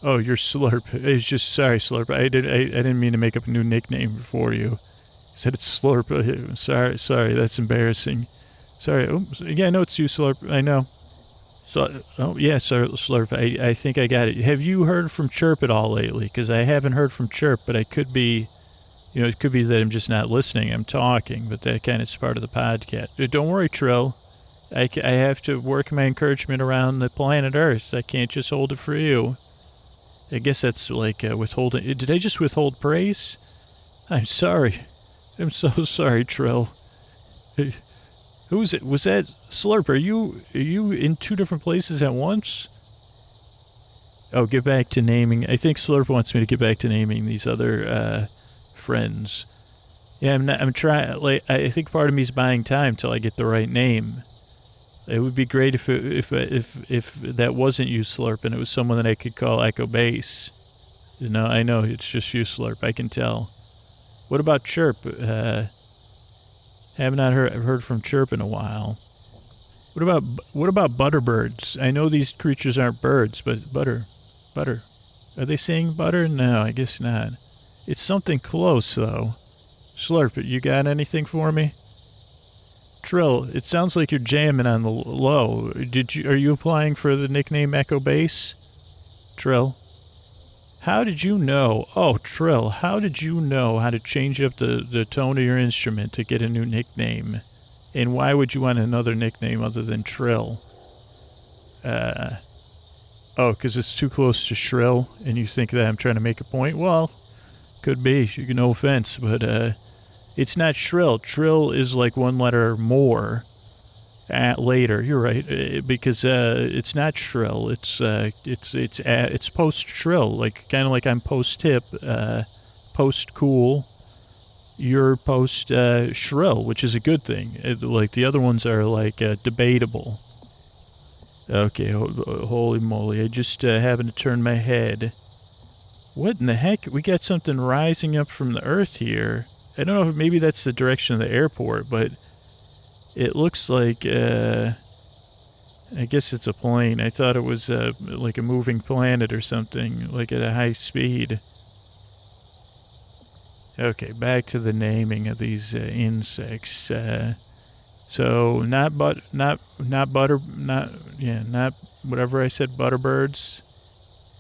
Oh, you're Slurp. It's just, sorry, Slurp. I didn't mean to make up a new nickname for you. I said it's Slurp. Sorry, that's embarrassing. Sorry. Oh, yeah, I know it's you, Slurp. I know. So, oh, yeah, sorry, Slurp. I think I got it. Have you heard from Chirp at all lately? Because I haven't heard from Chirp, but I could be, it could be that I'm just not listening. I'm talking, but that kind of is part of the podcast. Don't worry, Trill. I have to work my encouragement around the planet Earth. I can't just hold it for you. I guess that's like withholding. Did I just withhold praise? I'm sorry. I'm so sorry, Trill. Who was it? Was that Slurp? Are you in two different places at once? Oh, get back to naming. I think Slurp wants me to get back to naming these other friends. Yeah, I'm trying. Like, I think part of me is buying time till I get the right name. It would be great if that wasn't you, Slurp, and it was someone that I could call Echo Bass. I know it's just you, Slurp. I can tell. What about Chirp? Have not heard from Chirp in a while. What about butterbirds? I know these creatures aren't birds, but butter. Are they saying butter? No, I guess not. It's something close though. Slurp, you got anything for me? Trill, it sounds like you're jamming on the low. Are you applying for the nickname Echo Bass? Trill, how did you know? Oh, Trill, how did you know how to change up the tone of your instrument to get a new nickname? And why would you want another nickname other than Trill? Because it's too close to shrill, and you think that I'm trying to make a point? Well, could be. No offense, but it's not shrill. Trill is like one letter more later. You're right, because it's not shrill. It's post shrill, like kind of like I'm post hip, post cool. You're post shrill, which is a good thing. Like the other ones are like debatable. Okay, holy moly! I just happened to turn my head. What in the heck? We got something rising up from the earth here. I don't know if maybe that's the direction of the airport, but it looks like, I guess it's a plane. I thought it was like a moving planet or something, like at a high speed. Okay, back to the naming of these insects. So not whatever I said, butterbirds.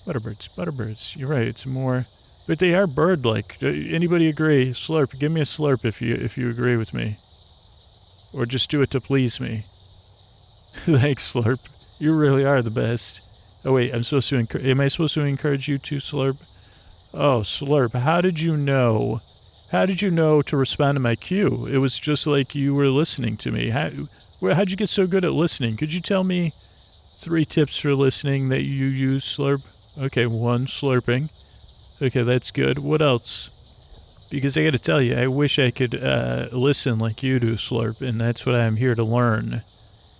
Butterbirds. You're right. It's more, but they are bird-like. Anybody agree? Slurp. Give me a slurp if you agree with me, or just do it to please me. Thanks, Slurp. You really are the best. Oh wait, am I supposed to encourage you to, Slurp? Oh, Slurp. How did you know? How did you know to respond to my cue? It was just like you were listening to me. How'd you get so good at listening? Could you tell me 3 tips for listening that you use, Slurp? Okay, 1, slurping. Okay, that's good. What else? Because I got to tell you, I wish I could listen like you do, Slurp, and that's what I'm here to learn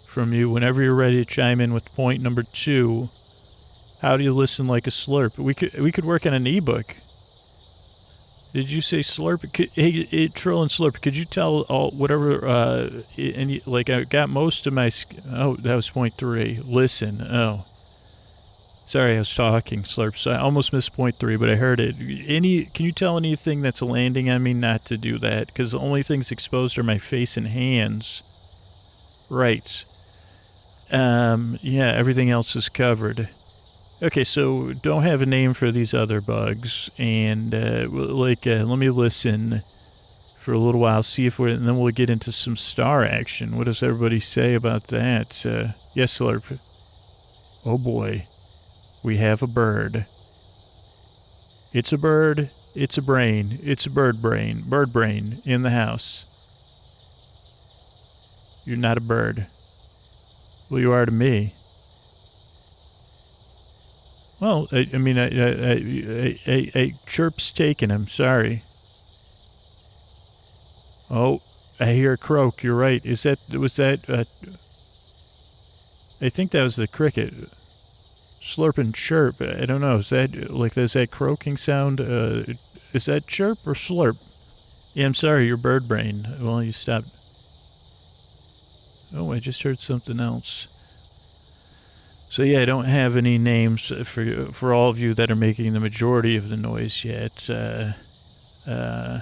from you. Whenever you're ready to chime in with point number 2, how do you listen like a Slurp? We could work on an ebook. Did you say Slurp? Hey, Trill and Slurp, could you tell whatever, I got most of my, oh, that was point 3. Listen, oh. Sorry, I was talking, Slurp, so I almost missed point 3, but I heard it. Can you tell anything that's landing on me not to do that? Because the only things exposed are my face and hands. Right. Yeah, everything else is covered. Okay, so don't have a name for these other bugs, and let me listen for a little while, see if and then we'll get into some star action. What does everybody say about that? Yes, Slurp. Oh boy, we have a bird. It's a bird. It's a brain. It's a bird brain in the house. You're not a bird. Well, you are to me. Well, I chirp's taken. I'm sorry. Oh, I hear a croak. You're right. Was that? I think that was the cricket. Slurp and chirp. I don't know. Is that croaking sound? Is that chirp or slurp? Yeah, I'm sorry. You're bird brain. Well, you stopped. Oh, I just heard something else. So yeah, I don't have any names for all of you that are making the majority of the noise yet. No,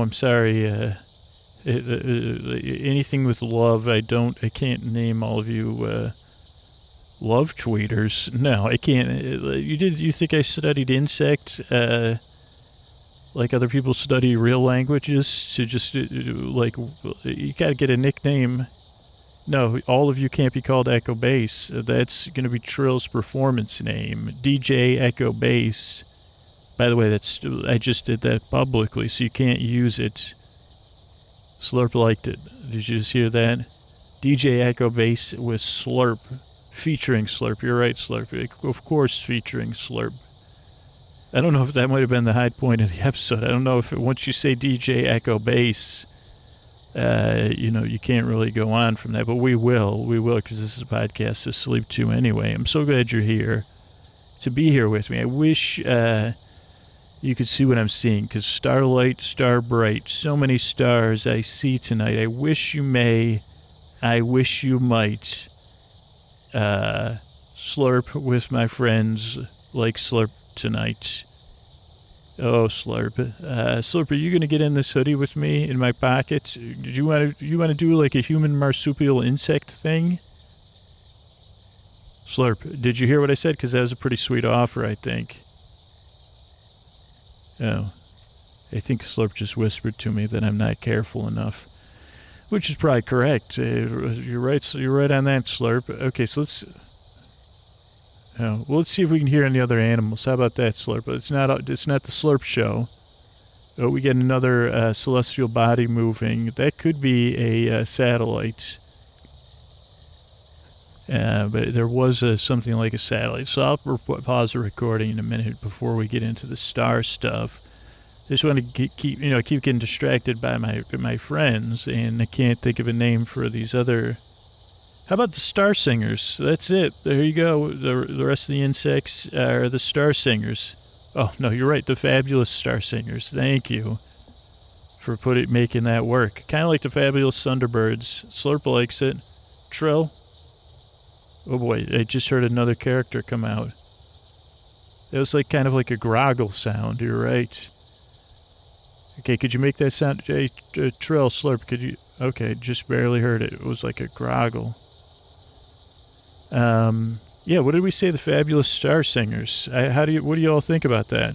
I'm sorry. Anything with love, I can't name all of you love tweeters. No, I can't. You think I studied insect like other people study real languages to just you got to get a nickname. No, all of you can't be called Echo Bass. That's going to be Trill's performance name, DJ Echo Bass. By the way, I just did that publicly, so you can't use it. Slurp liked it. Did you just hear that? DJ Echo Bass with Slurp, featuring Slurp. You're right, Slurp. Of course, featuring Slurp. I don't know if that might have been the high point of the episode. I don't know if once you say DJ Echo Bass, you can't really go on from that, but we will, because this is a podcast to sleep to anyway. I'm so glad you're here to be here with me. I wish you could see what I'm seeing, because starlight, star bright, so many stars I see tonight. I wish you may, I wish you might slurp with my friends like Slurp tonight. Oh, Slurp. Slurp, are you going to get in this hoodie with me in my pocket? Did you want to do like a human marsupial insect thing? Slurp, did you hear what I said? Because that was a pretty sweet offer, I think. Oh. I think Slurp just whispered to me that I'm not careful enough. Which is probably correct. You're right. So you're right on that, Slurp. Okay, so let's see if we can hear any other animals. How about that, Slurp? It's not the Slurp show. Oh, we get another celestial body moving. That could be a satellite. But there was something like a satellite. So I'll pause the recording in a minute before we get into the star stuff. Just want to keep getting distracted by my friends, and I can't think of a name for these other. How about the star singers? That's it. There you go. The rest of the insects are the star singers. Oh, no, you're right. The fabulous star singers. Thank you for making that work. Kind of like the fabulous Thunderbirds. Slurp likes it. Trill. Oh, boy. I just heard another character come out. It was kind of like a groggle sound. You're right. Okay, could you make that sound? Hey, Trill, Slurp, could you? Okay, just barely heard it. It was like a groggle. Yeah, what did we say? The Fabulous Star Singers. What do you all think about that?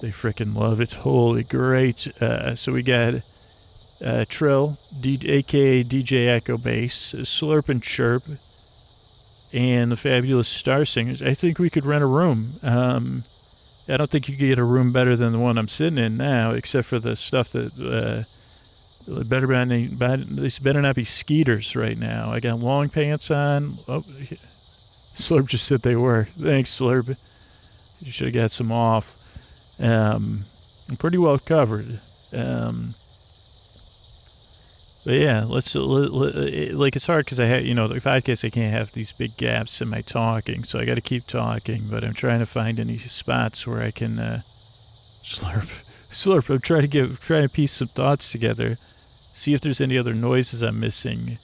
They freaking love it. Holy great. So we got Trill, a.k.a. DJ Echo Bass, Slurp and Chirp, and the Fabulous Star Singers. I think we could rent a room. I don't think you could get a room better than the one I'm sitting in now, except for the stuff that these better not be skeeters right now. I got long pants on. Oh, Slurp just said they were. Thanks, Slurp. You should have got some off. I'm pretty well covered. But yeah, it's hard because I have, the podcast, I can't have these big gaps in my talking, so I got to keep talking, but I'm trying to find any spots where I can, slurp. I'm trying to piece some thoughts together, see if there's any other noises I'm missing.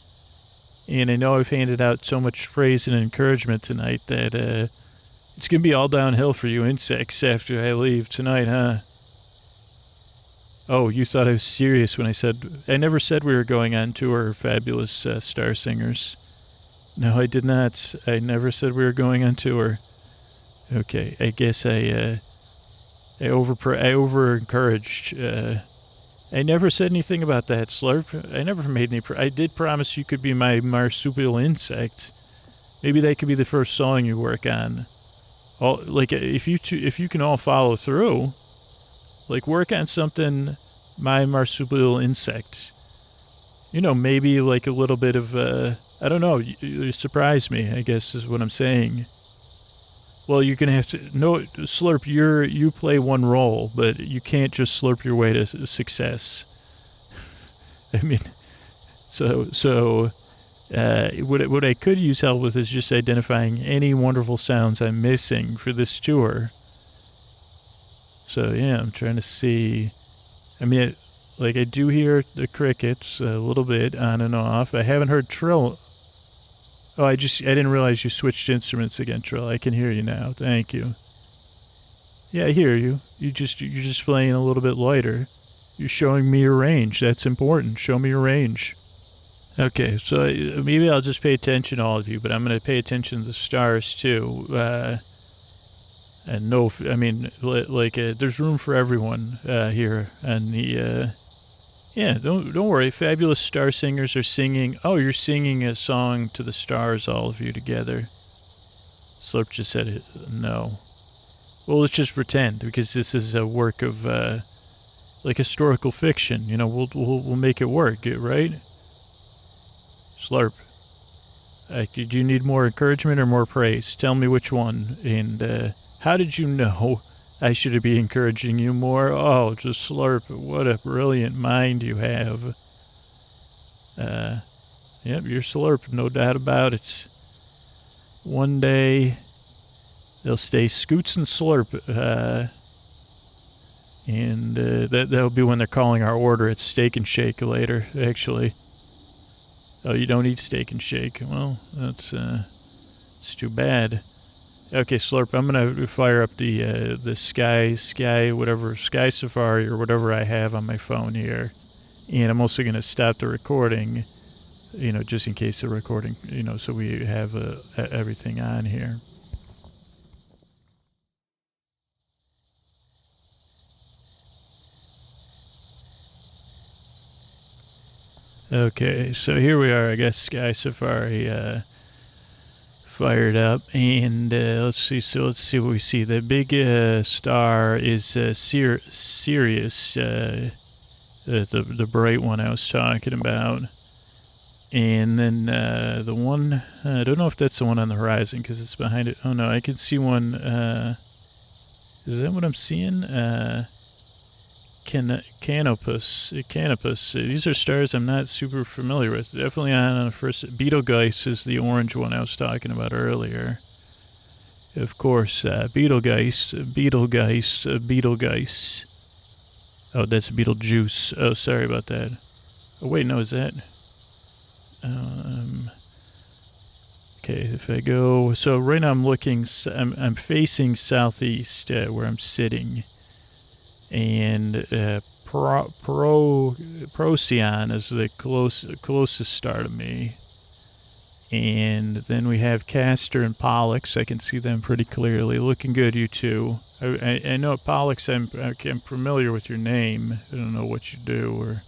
And I know I've handed out so much praise and encouragement tonight that, it's going to be all downhill for you insects after I leave tonight, huh? Oh, you thought I was serious when I never said we were going on tour, Fabulous Star Singers. No, I did not. I never said we were going on tour. Okay, I guess I over encouraged. I never said anything about that, Slurp. I never made any. I did promise you could be my marsupial insect. Maybe that could be the first song you work on. If you can all follow through, work on something, my marsupial insect. Maybe a little bit of, I don't know, you surprise me, I guess is what I'm saying. Well, you're going to have to, no, Slurp, you play one role, but you can't just slurp your way to success. I mean, so what I could use help with is just identifying any wonderful sounds I'm missing for this tour. So, yeah, I'm trying to see. I mean, I do hear the crickets a little bit on and off. I haven't heard Trill. Oh, I didn't realize you switched instruments again, Trill. I can hear you now. Thank you. Yeah, I hear you. You're just playing a little bit lighter. You're showing me your range. That's important. Show me your range. Okay, so maybe I'll just pay attention to all of you, but I'm going to pay attention to the stars, too. And no, I mean, there's room for everyone here. And don't worry. Fabulous Star Singers are singing. Oh, you're singing a song to the stars, all of you together. Slurp just said no. Well, let's just pretend, because this is a work of historical fiction. We'll make it work, right? Slurp. Do you need more encouragement or more praise? Tell me which one. And how did you know I should be encouraging you more? Oh, just Slurp. What a brilliant mind you have. Yep, you're Slurp, no doubt about it. One day, they'll stay Scoots and Slurp. And that'll be when they're calling our order at Steak and Shake later, actually. Oh, you don't eat Steak and Shake. Well, it's too bad. Okay, Slurp, I'm going to fire up the Sky Safari or whatever I have on my phone here. And I'm also going to stop the recording, just in case the recording, so we have everything on here. Okay, so here we are. I guess Sky Safari fired up, and let's see. So let's see what we see. The big star is Sirius, the bright one I was talking about, and then the one I don't know if that's the one on the horizon because it's behind it. Oh no, I can see one. Is that what I'm seeing? Canopus. These are stars I'm not super familiar with. Definitely on the first. Betelgeuse is the orange one I was talking about earlier. Of course, Betelgeuse. Oh, that's Beetlejuice. Oh, sorry about that. Oh, wait, no, is that? Okay, if I go. So right now I'm facing southeast where I'm sitting. And Procyon is the closest star to me. And then we have Castor and Pollux. I can see them pretty clearly. Looking good, you two. I know Pollux, I'm familiar with your name. I don't know what you do, or,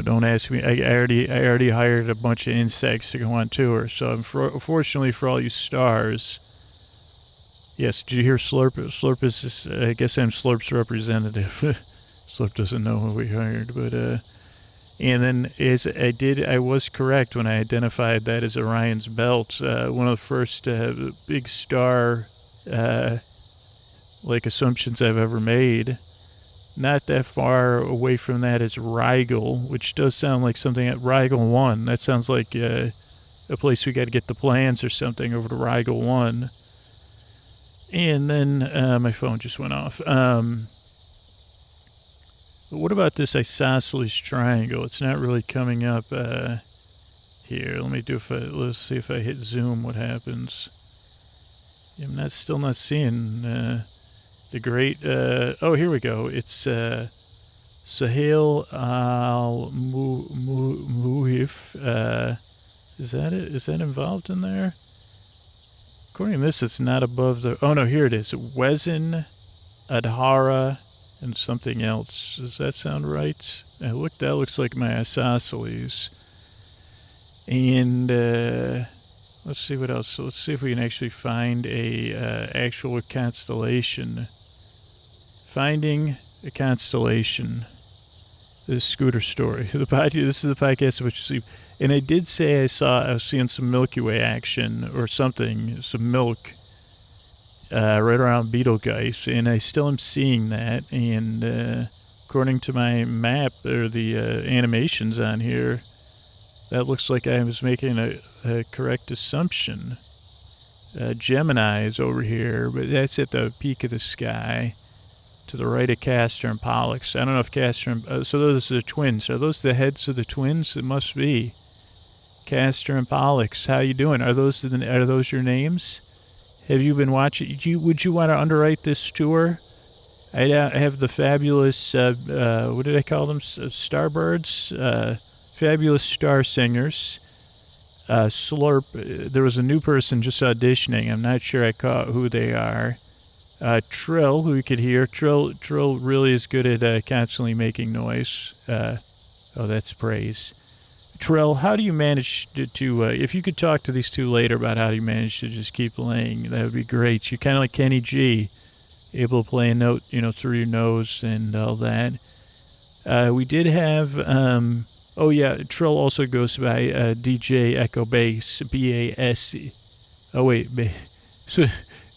don't ask me. I already hired a bunch of insects to go on tour. So unfortunately for all you stars. Yes, did you hear Slurp? Slurp is, I guess I'm Slurp's representative. Slurp doesn't know who we hired, but, and then I was correct when I identified that as Orion's belt. One of the first big star, assumptions I've ever made. Not that far away from that is Rigel, which does sound like something at Rigel 1. That sounds like a place we got to get the plans or something over to Rigel 1. And then my phone just went off. What about this isosceles triangle? It's not really coming up here. Let's see if I hit zoom, what happens. I'm still not seeing the great, oh, here we go. It's Sahel al-Muhif. Is that it? Is that involved in there? According to this, it's not above the, oh no, here it is. Wezin, Adhara, and something else. Does that sound right? That looks like my isosceles. And let's see what else. So let's see if we can actually find a actual constellation. Finding a constellation. This scooter story. This is the podcast which you see. And I did say I was seeing some Milky Way action or something, some milk. Right around Betelgeuse, and I still am seeing that, and according to my map, or the animations on here, that looks like I was making a correct assumption. Gemini is over here, but that's at the peak of the sky, to the right of Castor and Pollux. I don't know if Castor and, so those are the twins. Are those the heads of the twins? It must be. Castor and Pollux, how you doing? Are those your names? Have you been watching? Would you want to underwrite this tour? I have the fabulous, what did I call them? Starbirds? Fabulous star singers. Slurp. There was a new person just auditioning. I'm not sure I caught who they are. Trill, who you could hear. Trill really is good at constantly making noise. Oh, that's praise. Trill, how do you manage to if you could talk to these two later about how do you manage to just keep playing, that would be great. You're kind of like Kenny G, able to play a note, through your nose and all that. We did have, oh yeah, Trill also goes by DJ Echo Bass, B-A-S-E. Oh wait, so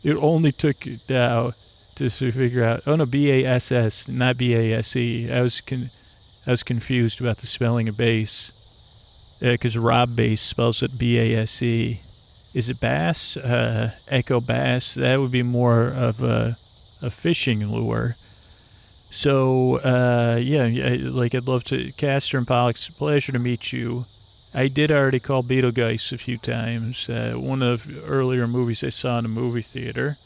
it only took to figure out, oh no, B-A-S-S, not B-A-S-E. I was confused about the spelling of bass. Because Rob Bass spells it B-A-S-E. Is it bass? Echo bass? That would be more of a fishing lure. So, I'd love to. Castor and Pollux, pleasure to meet you. I did already call Betelgeuse a few times. One of the earlier movies I saw in a movie theater.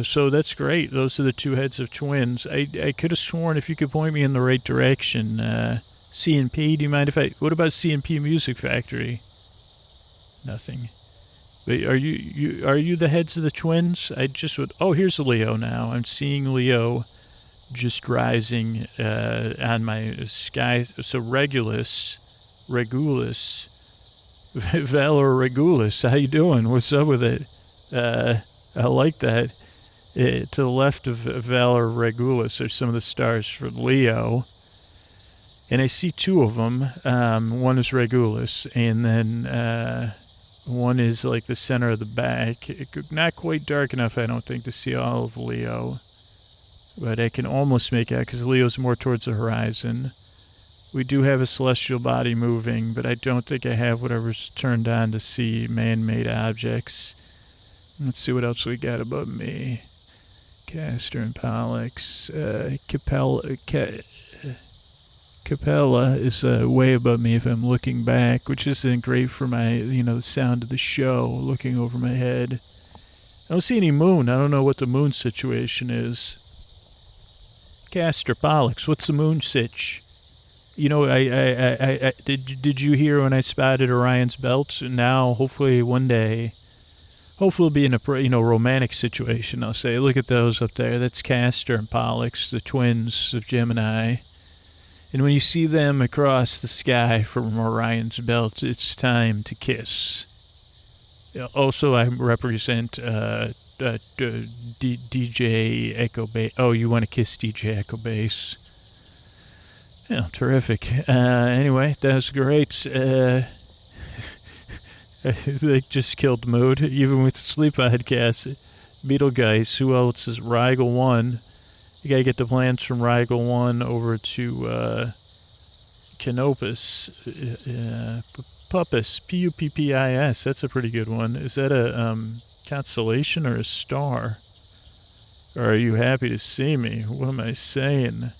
So that's great. Those are the two heads of twins. I could have sworn if you could point me in the right direction, C&P, do you mind if what about C&P Music Factory? Nothing. But are you the heads of the twins? Oh, here's Leo now. I'm seeing Leo just rising on my sky. So Regulus, Valor Regulus, how you doing? What's up with it? I like that. To the left of Valor Regulus are some of the stars for Leo. And I see two of them. One is Regulus, and then one is like the center of the back. Not quite dark enough, I don't think, to see all of Leo. But I can almost make out, because Leo's more towards the horizon. We do have a celestial body moving, but I don't think I have whatever's turned on to see man-made objects. Let's see what else we got above me. Castor and Pollux. Capella is way above me if I'm looking back, which isn't great for my, the sound of the show, looking over my head. I don't see any moon. I don't know what the moon situation is. Castor, Pollux, what's the moon sitch? You know, I did you hear when I spotted Orion's belt? Now, hopefully one day, hopefully we'll be in a romantic situation. I'll say, look at those up there. That's Castor and Pollux, the twins of Gemini. And when you see them across the sky from Orion's belt, it's time to kiss. Also, I represent DJ Echo Bass. Oh, you want to kiss DJ Echo Bass? Yeah, terrific. Anyway, that was great. They just killed the mood, even with the sleep podcast. Betelgeuse, who else is Rigel 1? You gotta get the plans from Rigel 1 over to Canopus. Puppis, Puppis. That's a pretty good one. Is that a constellation or a star? Or are you happy to see me? What am I saying?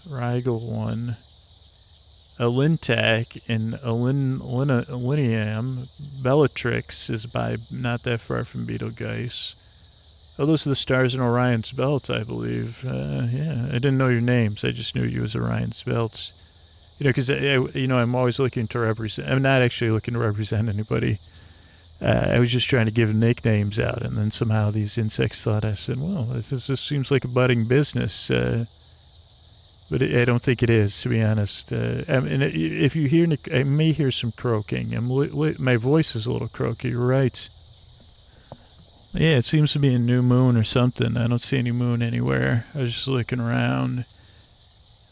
Rigel 1. Alintac and Aliniam. Bellatrix is by not that far from Betelgeuse. Oh, those are the stars in Orion's belt, I believe. Yeah, I didn't know your names. I just knew you as Orion's belt. You know, because, I'm always looking to represent. I'm not actually looking to represent anybody. I was just trying to give nicknames out, and then somehow these insects thought, I said, well, this seems like a budding business. But I don't think it is, to be honest. And if you hear, I may hear some croaking. My voice is a little croaky, you're right. Yeah, it seems to be a new moon or something. I don't see any moon anywhere. I was just looking around.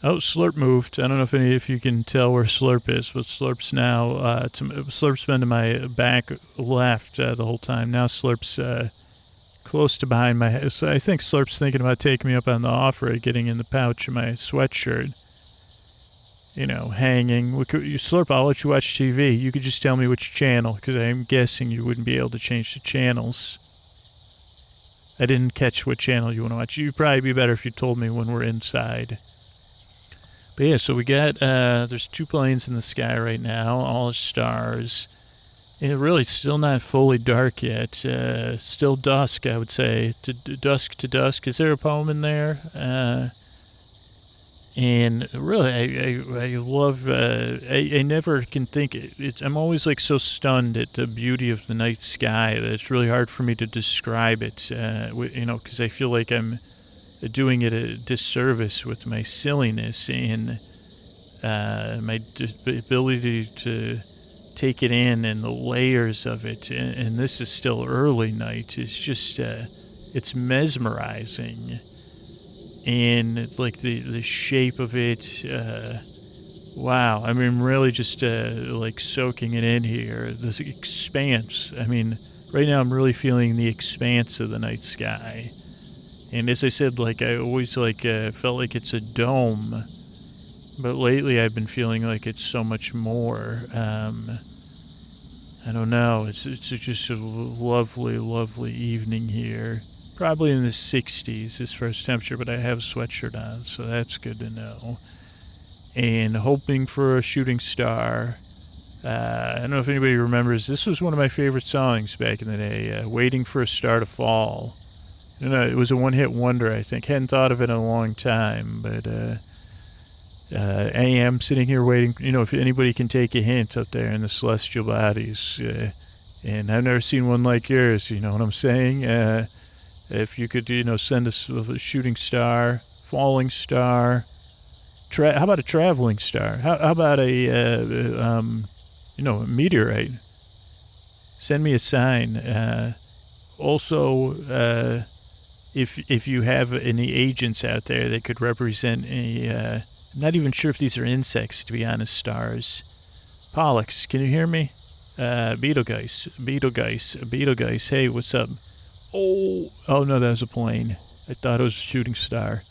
Oh, Slurp moved. I don't know if you can tell where Slurp is, but Slurp's now, Slurp's been to my back left the whole time. Now Slurp's close to behind my head. So I think Slurp's thinking about taking me up on the offer of getting in the pouch of my sweatshirt. You know, hanging. Slurp, I'll let you watch TV. You could just tell me which channel, because I'm guessing you wouldn't be able to change the channels. I didn't catch what channel you want to watch. You'd probably be better if you told me when we're inside. But yeah, so we got, there's 2 planes in the sky right now, all stars. And really still not fully dark yet. Still dusk, I would say. Dusk to dusk. Is there a poem in there? And really, I love, I never can think, I'm always like so stunned at the beauty of the night sky that it's really hard for me to describe it, because I feel like I'm doing it a disservice with my silliness and my ability to take it in and the layers of it. And this is still early night. It's just, it's mesmerizing. And like the shape of it, wow. I mean, really just like soaking it in here. This expanse. I mean, right now I'm really feeling the expanse of the night sky. And as I said, like I always felt like it's a dome, but lately I've been feeling like it's so much more. I don't know. It's just a lovely, lovely evening here. Probably in the 60s as far as temperature, but I have a sweatshirt on, so that's good to know. And hoping for a shooting star. I don't know if anybody remembers, this was one of my favorite songs back in the day, Waiting for a Star to Fall. It was a one-hit wonder, I think. Hadn't thought of it in a long time, but I am sitting here waiting. If anybody can take a hint up there in the celestial bodies, and I've never seen one like yours, you know what I'm saying? If you could, send us a shooting star, falling star, how about a traveling star? How about a meteorite? Send me a sign. Also, if you have any agents out there that could represent I'm not even sure if these are insects, to be honest, stars. Pollux, can you hear me? Betelgeuse. Hey, what's up? Oh no, that was a plane. I thought it was a shooting star.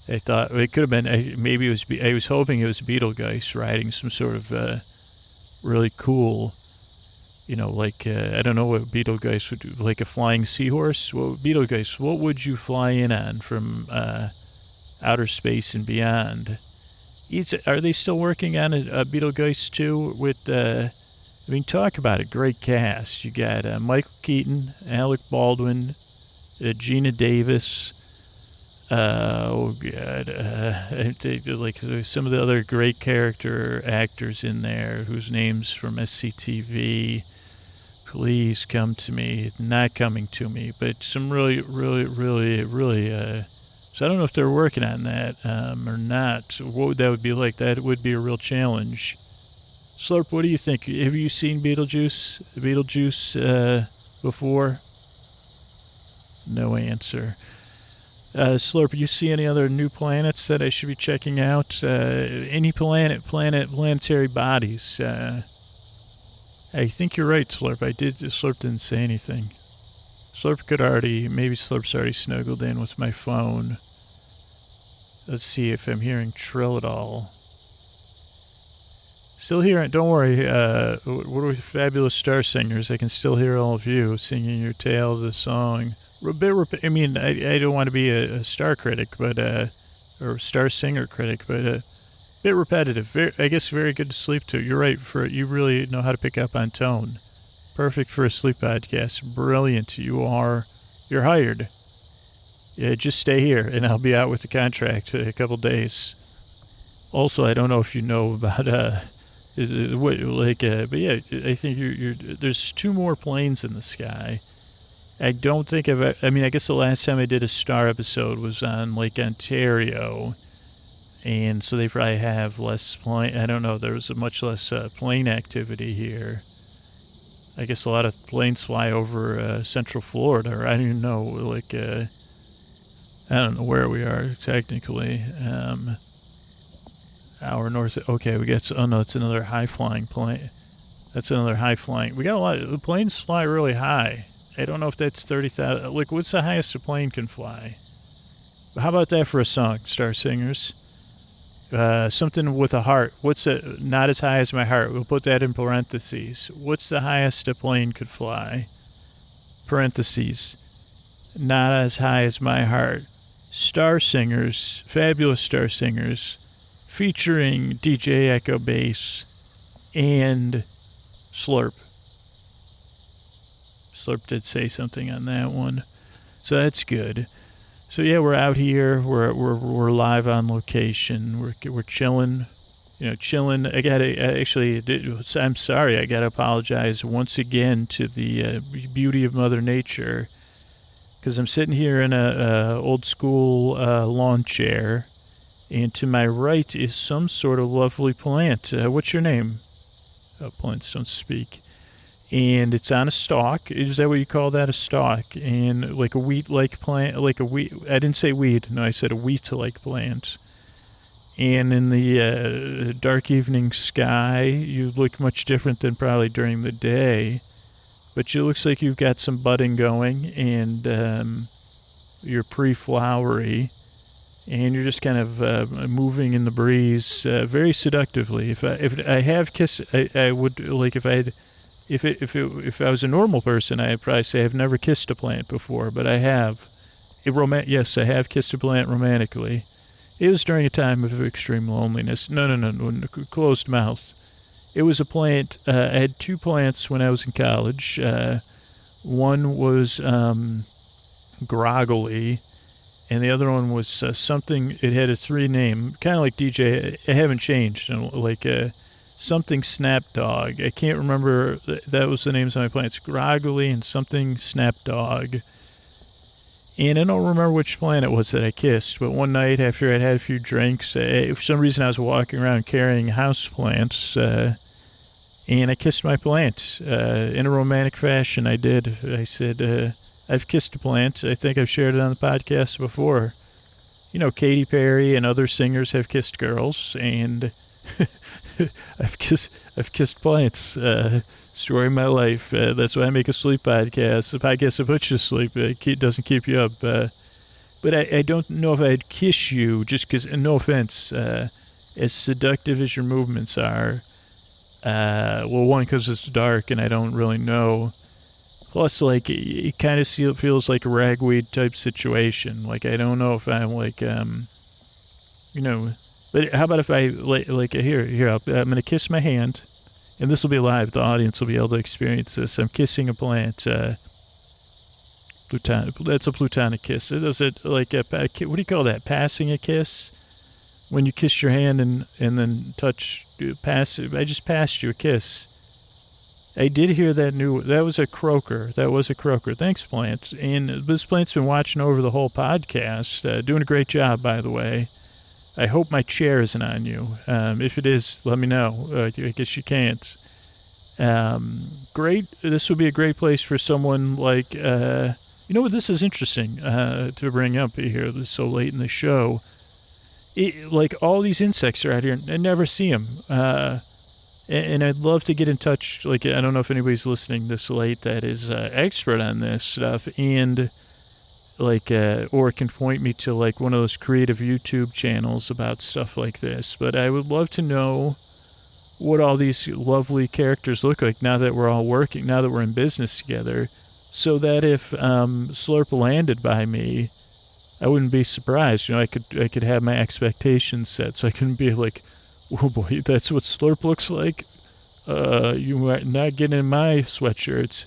I thought it could have been, maybe it was, I was hoping it was Betelgeuse riding some sort of really cool, I don't know what Betelgeuse would do, like a flying seahorse? Betelgeuse, what would you fly in on from outer space and beyond? Are they still working on a Betelgeuse too with, talk about it. Great cast. You got Michael Keaton, Alec Baldwin, Gina Davis, Oh God! Like some of the other great character actors in there, whose names from SCTV. Please come to me. Not coming to me, but some really. So I don't know if they're working on that or not. What that would be like? That would be a real challenge. Slurp, what do you think? Have you seen Beetlejuice before? No answer. Slurp, you see any other new planets that I should be checking out? Any planetary bodies? I think you're right, Slurp. Slurp didn't say anything. Maybe Slurp's already snuggled in with my phone. Let's see if I'm hearing Trill at all. Still hearing, don't worry, what are we, fabulous star singers? I can still hear all of you singing your tale of the song. I don't want to be a star critic, but, or star singer critic, but a bit repetitive. I guess very good to sleep to. You're right, you really know how to pick up on tone. Perfect for a sleep podcast. Brilliant. You're hired. Yeah, just stay here, and I'll be out with the contract in a couple days. Also, I don't know if you know about, but yeah, I think there's 2 more planes in the sky. I don't think I guess the last time I did a star episode was on Lake Ontario, and so they probably have less plane. I don't know, there was much less plane activity here. I guess a lot of planes fly over Central Florida, or I don't even know, I don't know where we are technically. Hour north. Okay, it's another high-flying plane. That's another high-flying. We got a lot. The planes fly really high. I don't know if that's 30,000. What's the highest a plane can fly? How about that for a song, Star Singers? Something with a heart. Not as high as my heart. We'll put that in parentheses. What's the highest a plane could fly? Parentheses. Not as high as my heart. Star Singers, fabulous Star Singers, featuring DJ Echo Bass and Slurp. Slurp did say something on that one, so that's good. So yeah, we're out here. We're live on location. We're chilling, chilling. I'm sorry. I gotta apologize once again to the beauty of Mother Nature, because I'm sitting here in a old school lawn chair, and to my right is some sort of lovely plant. What's your name? Oh, plants don't speak. And it's on a stalk. Is that what you call that, a stalk? And like a wheat-like plant, I didn't say weed. No, I said a wheat-like plant. And in the dark evening sky, you look much different than probably during the day. But it looks like you've got some budding going, and you're pre-flowery. And you're just kind of moving in the breeze very seductively. If I have kissed, I would, if I was a normal person, I'd probably say I've never kissed a plant before, but I have. Yes, I have kissed a plant romantically. It was during a time of extreme loneliness. No, closed mouth. It was a plant. I had 2 plants when I was in college. One was groggily, and the other one was something. It had a 3 name, kind of like DJ. I haven't changed, something Snapdog. I can't remember. That was the names of my plants. Groggily and something Snapdog. And I don't remember which plant it was that I kissed, but one night after I'd had a few drinks, for some reason I was walking around carrying house plants, and I kissed my plant in a romantic fashion. I did. I said, I've kissed a plant. I think I've shared it on the podcast before. Katy Perry and other singers have kissed girls, and I've kissed plants. Story of my life. That's why I make a sleep podcast. A podcast that puts you to sleep. It doesn't keep you up. But I don't know if I'd kiss you, just because, no offense, as seductive as your movements are. One, because it's dark and I don't really know. Plus, it kind of feels like a ragweed type situation. I don't know if I'm But how about if I, here, I'm going to kiss my hand, and this will be live. The audience will be able to experience this. I'm kissing a plant. That's a plutonic kiss. Is it like what do you call that? Passing a kiss? When you kiss your hand and then pass. I just passed you a kiss. I did hear that was a croaker. That was a croaker. Thanks, Plant. And this Plant's been watching over the whole podcast. Doing a great job, by the way. I hope my chair isn't on you. If it is, let me know. I guess you can't. Great. This would be a great place for someone like, you know what? This is interesting to bring up here so late in the show. Like all these insects are out here and I never see them. And I'd love to get in touch. Like, I don't know if anybody's listening this late that is expert on this stuff, and like, or can point me to like one of those creative YouTube channels about stuff like this. But I would love to know what all these lovely characters look like now that we're all working, now that we're in business together, so that if Slurp landed by me, I wouldn't be surprised. You know, I could have my expectations set, so I couldn't be like, oh boy, that's what Slurp looks like? You are not getting in my sweatshirts.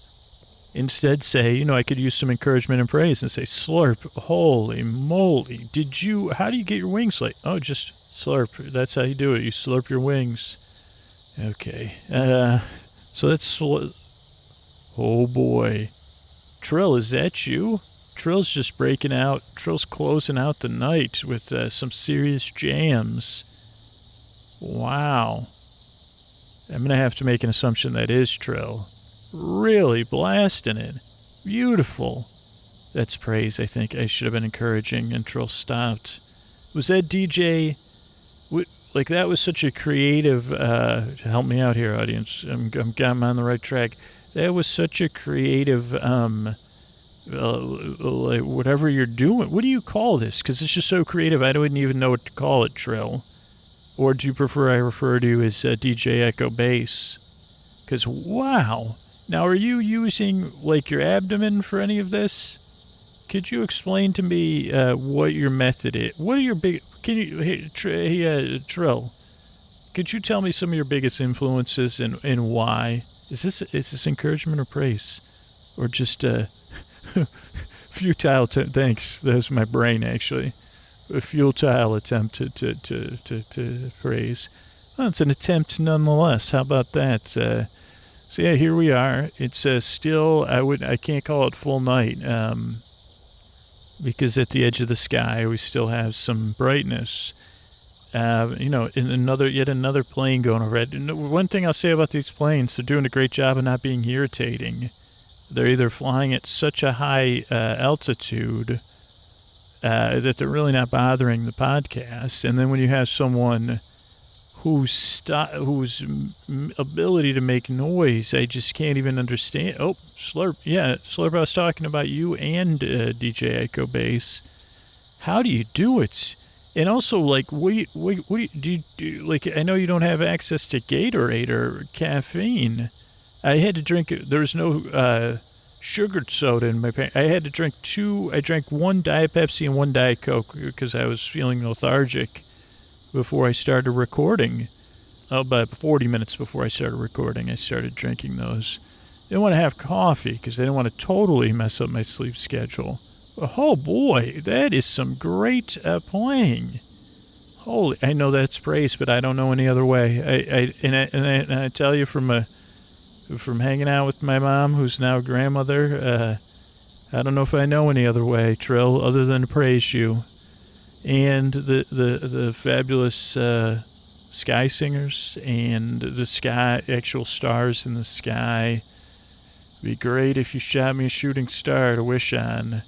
Instead say, you know, I could use some encouragement and praise and say, Slurp, holy moly, how do you get your wings late? Oh, just Slurp. That's how you do it. You slurp your wings. Okay. So that's, oh boy. Trill, is that you? Trill's just breaking out. Trill's closing out the night with some serious jams. Wow. I'm going to have to make an assumption that is Trill. Really blasting it. Beautiful. That's praise, I think. I should have been encouraging, and Trill stopped. Was that DJ... Like, that was such a creative... help me out here, audience. I'm on the right track. That was such a creative... like whatever you're doing. What do you call this? Because it's just so creative. I don't even know what to call it, Trill. Or do you prefer I refer to you as DJ Echo Bass? Because, wow. Now, are you using, like, your abdomen for any of this? Could you explain to me what your method is? What are your big... Can you... Hey, Trill, could you tell me some of your biggest influences and why? Is this encouragement or praise? Or just futile... Thanks. That was my brain, actually. A futile attempt to praise. Well, it's an attempt nonetheless. How about that? So yeah, here we are. It's still, I can't call it full night, because at the edge of the sky we still have some brightness. You know, yet another plane going overhead. One thing I'll say about these planes, they're doing a great job of not being irritating. They're either flying at such a high altitude that they're really not bothering the podcast. And then when you have someone whose ability to make noise, I just can't even understand. Oh, Slurp. Yeah, Slurp, I was talking about you and DJ Echo Bass. How do you do it? And also, like, what do you do? Like, I know you don't have access to Gatorade or caffeine. I had to drink, there was no sugared soda in my pants. I had to drink I drank one Diet Pepsi and one Diet Coke because I was feeling lethargic before I started recording. About 40 minutes before I started recording, I started drinking those. I didn't want to have coffee because I didn't want to totally mess up my sleep schedule. Oh boy, that is some great playing. Holy, I know that's praise, but I don't know any other way. I tell you from hanging out with my mom, who's now a grandmother, I don't know if I know any other way, Trill, other than to praise you. And the fabulous sky singers and the actual stars in the sky. It'd be great if you shot me a shooting star to wish on.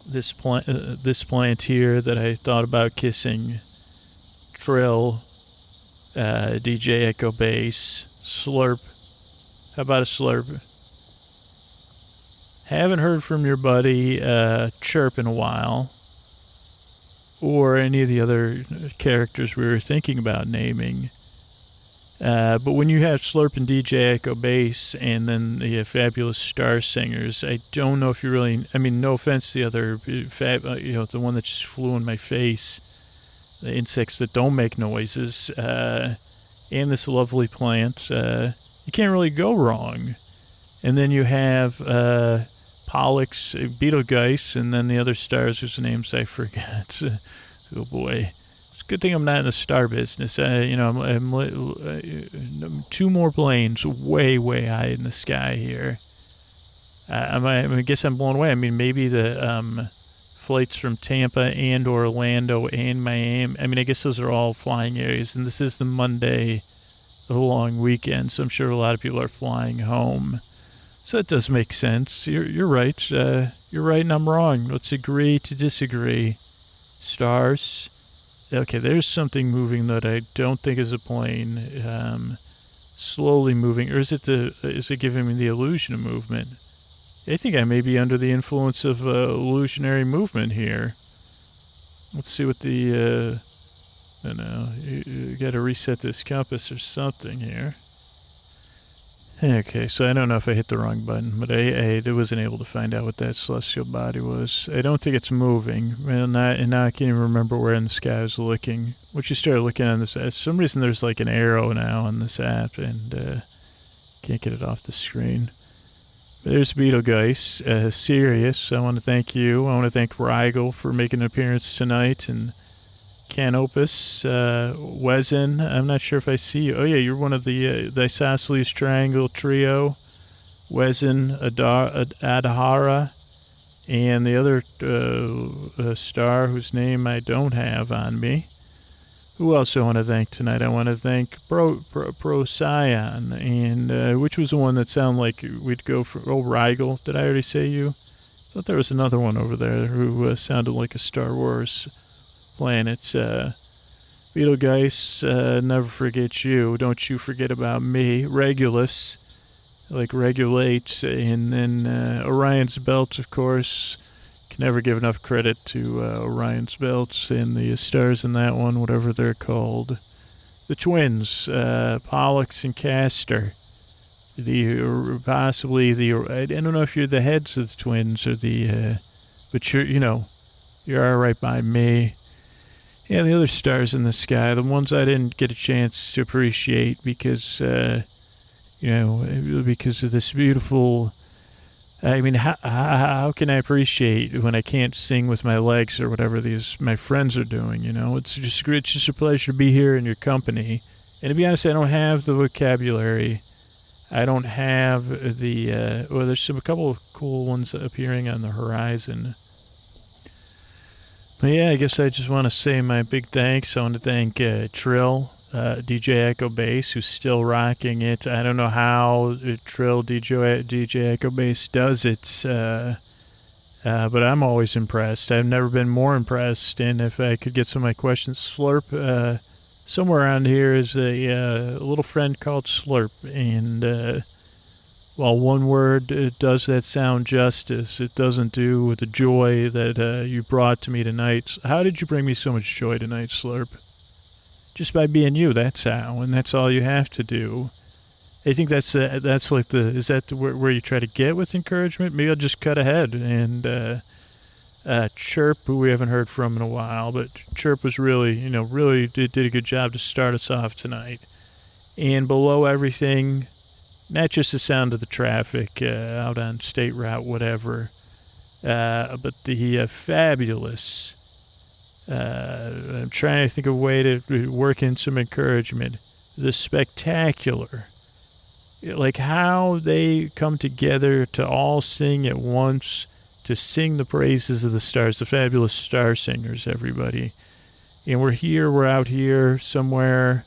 This plant here that I thought about kissing. Trill, DJ Echo Bass, Slurp. How about a Slurp? Haven't heard from your buddy Chirp in a while. Or any of the other characters we were thinking about naming. But when you have Slurp and DJ Echo Bass and then the fabulous star singers, I don't know if you really... I mean, no offense to the other... the one that just flew in my face. The insects that don't make noises. And this lovely plant. You can't really go wrong. And then you have Pollux, Betelgeuse, and then the other stars whose names I forget. Oh boy, it's a good thing I'm not in the star business. I'm 2 more planes way high in the sky here. I guess I'm blown away. I mean, maybe the flights from Tampa and Orlando and Miami. I mean, I guess those are all flying areas, and this is the Monday, the long weekend, so I'm sure a lot of people are flying home. So that does make sense. You're right. You're right, and I'm wrong. Let's agree to disagree. Stars. Okay, there's something moving that I don't think is a plane. Slowly moving, or is it giving me the illusion of movement? I think I may be under the influence of illusionary movement here. Let's see what the. No, you got to reset this compass or something here. Okay, so I don't know if I hit the wrong button, but I wasn't able to find out what that celestial body was. I don't think it's moving, and now I can't even remember where in the sky I was looking. Once you start looking on this, for some reason there's like an arrow now on this app, and can't get it off the screen. There's Betelgeuse, Sirius. I want to thank you. I want to thank Rigel for making an appearance tonight, and Canopus, Wezen. I'm not sure if I see you. Oh yeah, you're one of the isosceles triangle trio. Wezen, Adhara, and the other star whose name I don't have on me. Who else I want to thank tonight? I want to thank Procyon, and which was the one that sounded like we'd go for. Oh, Rigel. Did I already say you? I thought there was another one over there who sounded like a Star Wars planets. Betelgeuse, never forget you. Don't you forget about me. Regulus, like regulate. And then Orion's Belt, of course. Can never give enough credit to Orion's Belts and the stars in that one, whatever they're called. The twins, Pollux and Castor. I don't know if you're the heads of the twins or but you're all right by me. Yeah, the other stars in the sky, the ones I didn't get a chance to appreciate because of this beautiful. I mean, how can I appreciate when I can't sing with my legs or whatever my friends are doing? It's just a pleasure to be here in your company. And to be honest, I don't have the vocabulary. I don't have there's a couple of cool ones appearing on the horizon. But yeah, I guess I just want to say my big thanks. I want to thank Trill, DJ Echo Bass, who's still rocking it. I don't know how Trill, DJ Echo Bass does it, but I'm always impressed. I've never been more impressed. And if I could get some of my questions, Slurp, somewhere around here is a little friend called Slurp. And while one word does that sound justice, it doesn't do with the joy that you brought to me tonight. How did you bring me so much joy tonight, Slurp? Just by being you, that's how, and that's all you have to do. I think that's like is that where you try to get with encouragement? Maybe I'll just cut ahead and Chirp, who we haven't heard from in a while, but Chirp was really did a good job to start us off tonight. And below everything, not just the sound of the traffic out on State Route, whatever, but the fabulous. I'm trying to think of a way to work in some encouragement. The spectacular, like how they come together to all sing at once, to sing the praises of the stars, the fabulous star singers, everybody. And we're out here somewhere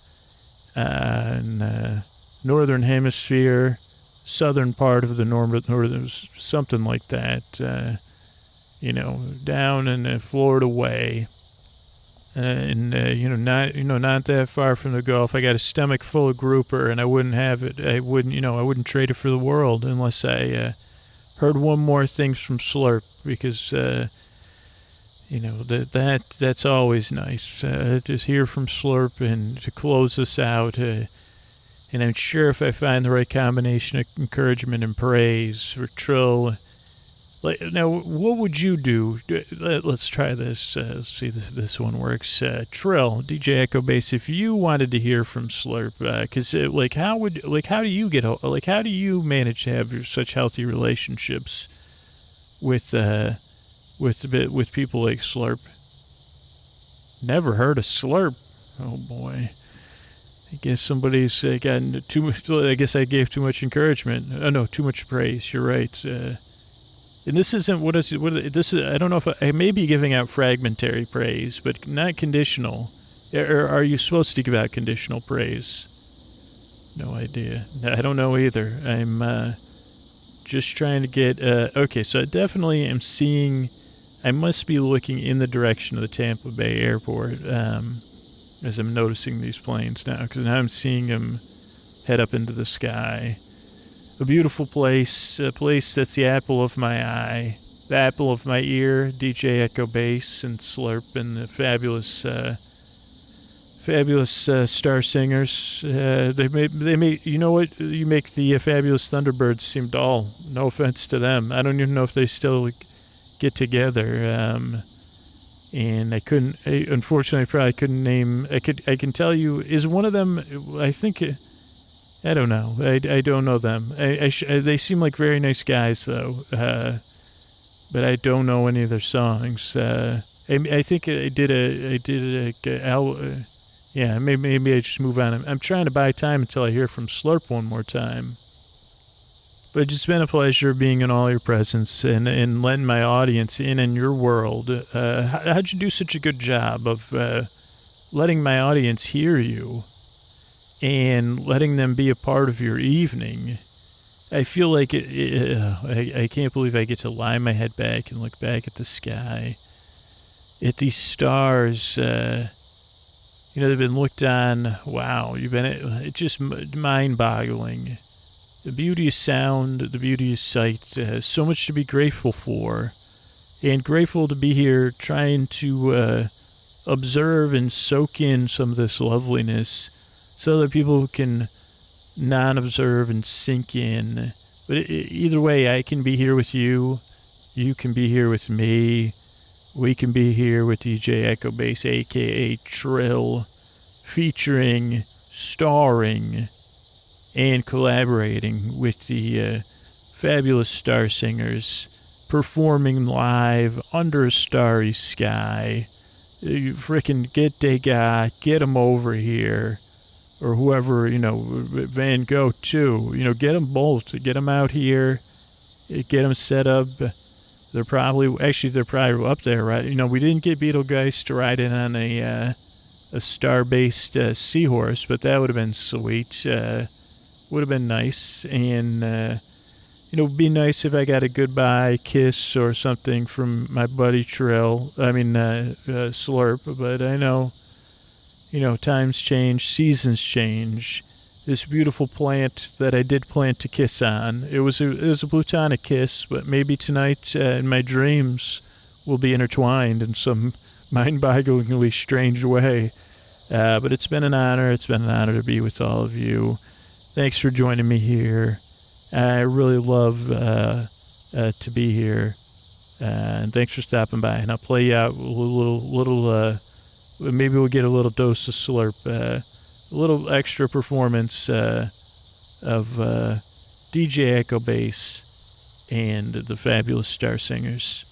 in northern hemisphere, southern part of the northern, something like that, down in Florida way. Not that far from the Gulf. I got a stomach full of grouper, and I wouldn't have it. I wouldn't trade it for the world unless I heard one more thing from Slurp, because that's always nice to hear from Slurp and to close us out. And I'm sure if I find the right combination of encouragement and praise for Trill. Now, what would you do? Let's try this. Let's see if this one works. Trill, DJ Echo Bass, if you wanted to hear from Slurp, because how do you manage to have such healthy relationships with people like Slurp. Never heard of Slurp. Oh boy. I guess somebody's gotten too much. I guess I gave too much encouragement. Oh no, too much praise. You're right. And this isn't what is this is. I don't know if I may be giving out fragmentary praise, but not conditional. Or are you supposed to give out conditional praise? No idea. I don't know either. I'm just trying to get. Okay, so I definitely am seeing. I must be looking in the direction of the Tampa Bay airport as I'm noticing these planes now, because now I'm seeing them head up into the sky. A beautiful place, a place that's the apple of my eye, the apple of my ear, DJ Echo Bass and Slurp and the fabulous star singers. They may, you know what? You make the fabulous Thunderbirds seem dull. No offense to them. I don't even know if they still get together. And unfortunately, I probably couldn't name. I can tell you, is one of them? I think. I don't know. I don't know them. They seem like very nice guys, though. But I don't know any of their songs. I think I did yeah, maybe I just move on. I'm trying to buy time until I hear from Slurp one more time. But it's been a pleasure being in all your presence and letting my audience in your world. How'd you do such a good job of letting my audience hear you and letting them be a part of your evening? I feel like I can't believe I get to lie my head back and look back at the sky, at these stars. They've been looked on. Wow, it's just mind-boggling. The beauty of sound, the beauty of sight, so much to be grateful for. And grateful to be here trying to observe and soak in some of this loveliness so that people can non-observe and sink in. But either way, I can be here with you. You can be here with me. We can be here with DJ Echo Bass, a.k.a. Trill, featuring, starring, and collaborating with the fabulous star singers, performing live under a starry sky. You frickin' get they guy, get them over here, or whoever, Van Gogh too. Get them both, get them out here, get them set up. They're probably up there, right? We didn't get Beetlegeist riding on a star-based seahorse, but that would have been sweet. Would have been nice, and it'd be nice if I got a goodbye kiss or something from my buddy Slurp. But I know, times change, seasons change. This beautiful plant that I did plant to kiss on, it was a platonic kiss, but maybe tonight in my dreams we'll be intertwined in some mind-bogglingly strange way. But it's been an honor. It's been an honor to be with all of you. Thanks for joining me here. I really love to be here. And thanks for stopping by. And I'll play you out a little maybe we'll get a little dose of Slurp. A little extra performance of DJ Echo Bass and the fabulous star singers.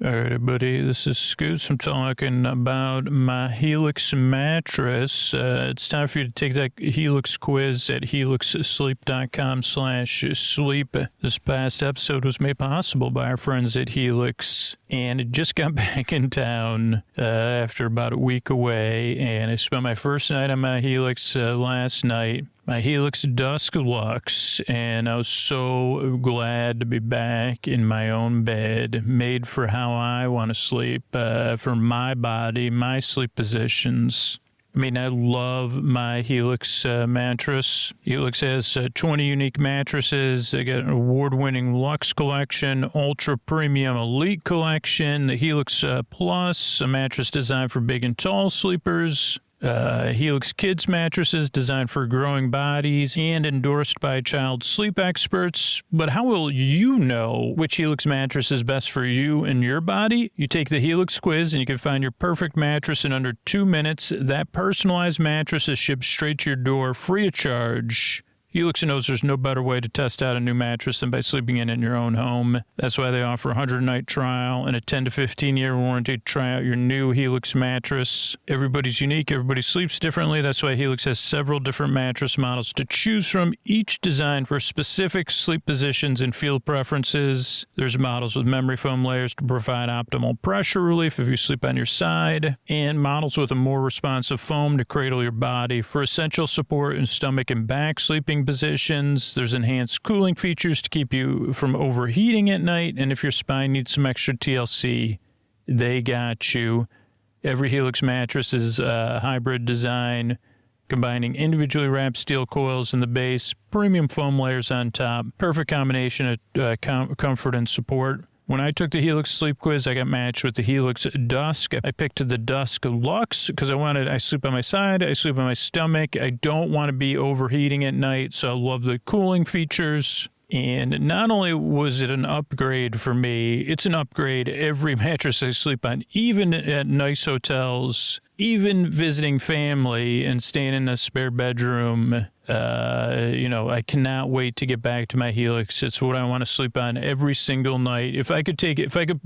All right, everybody, this is Scoots. I'm talking about my Helix mattress. It's time for you to take that Helix quiz at helixsleep.com/sleep. This past episode was made possible by our friends at Helix, and it just got back in town after about a week away, and I spent my first night on my Helix last night. My Helix Dusk Lux, and I was so glad to be back in my own bed, made for how I want to sleep, for my body, my sleep positions. I mean, I love my Helix mattress. Helix has 20 unique mattresses. They got an award-winning Luxe Collection, Ultra Premium Elite Collection, the Helix Plus, a mattress designed for big and tall sleepers. Helix Kids mattresses designed for growing bodies and endorsed by child sleep experts. But how will you know which Helix mattress is best for you and your body? You take the Helix quiz and you can find your perfect mattress in under 2 minutes. That personalized mattress is shipped straight to your door free of charge. Helix knows there's no better way to test out a new mattress than by sleeping in your own home. That's why they offer a 100-night trial and a 10 to 15-year warranty to try out your new Helix mattress. Everybody's unique. Everybody sleeps differently. That's why Helix has several different mattress models to choose from, each designed for specific sleep positions and feel preferences. There's models with memory foam layers to provide optimal pressure relief if you sleep on your side, and models with a more responsive foam to cradle your body for essential support in stomach and back sleeping positions. There's enhanced cooling features to keep you from overheating at night, and if your spine needs some extra TLC, they got you. Every Helix mattress is a hybrid design, combining individually wrapped steel coils in the base, premium foam layers on top, perfect combination of comfort and support. When I took the Helix sleep quiz, I got matched with the Helix Dusk. I picked the Dusk Luxe because I sleep on my side, I sleep on my stomach. I don't want to be overheating at night, so I love the cooling features. And not only was it an upgrade for me, it's an upgrade every mattress I sleep on, even at nice hotels, even visiting family and staying in a spare bedroom. I cannot wait to get back to my Helix. It's what I want to sleep on every single night. If I could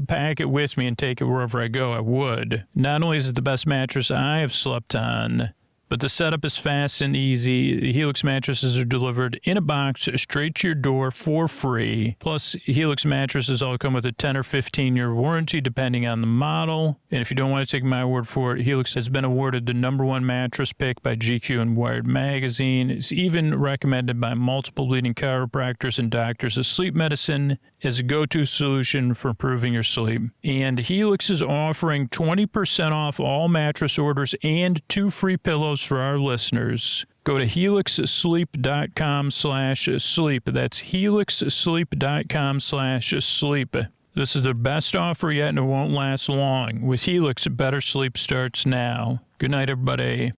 pack it with me and take it wherever I go, I would. Not only is it the best mattress I have slept on, but the setup is fast and easy. The Helix mattresses are delivered in a box straight to your door for free. Plus, Helix mattresses all come with a 10 or 15-year warranty depending on the model. And if you don't want to take my word for it, Helix has been awarded the #1 mattress pick by GQ and Wired magazine. It's even recommended by multiple leading chiropractors and doctors of sleep medicine as a go-to solution for improving your sleep. And Helix is offering 20% off all mattress orders and 2 free pillows for our listeners. Go to helixsleep.com/sleep. That's helixsleep.com/sleep. This is the best offer yet, and it won't last long. With Helix, better sleep starts now. Good night, everybody.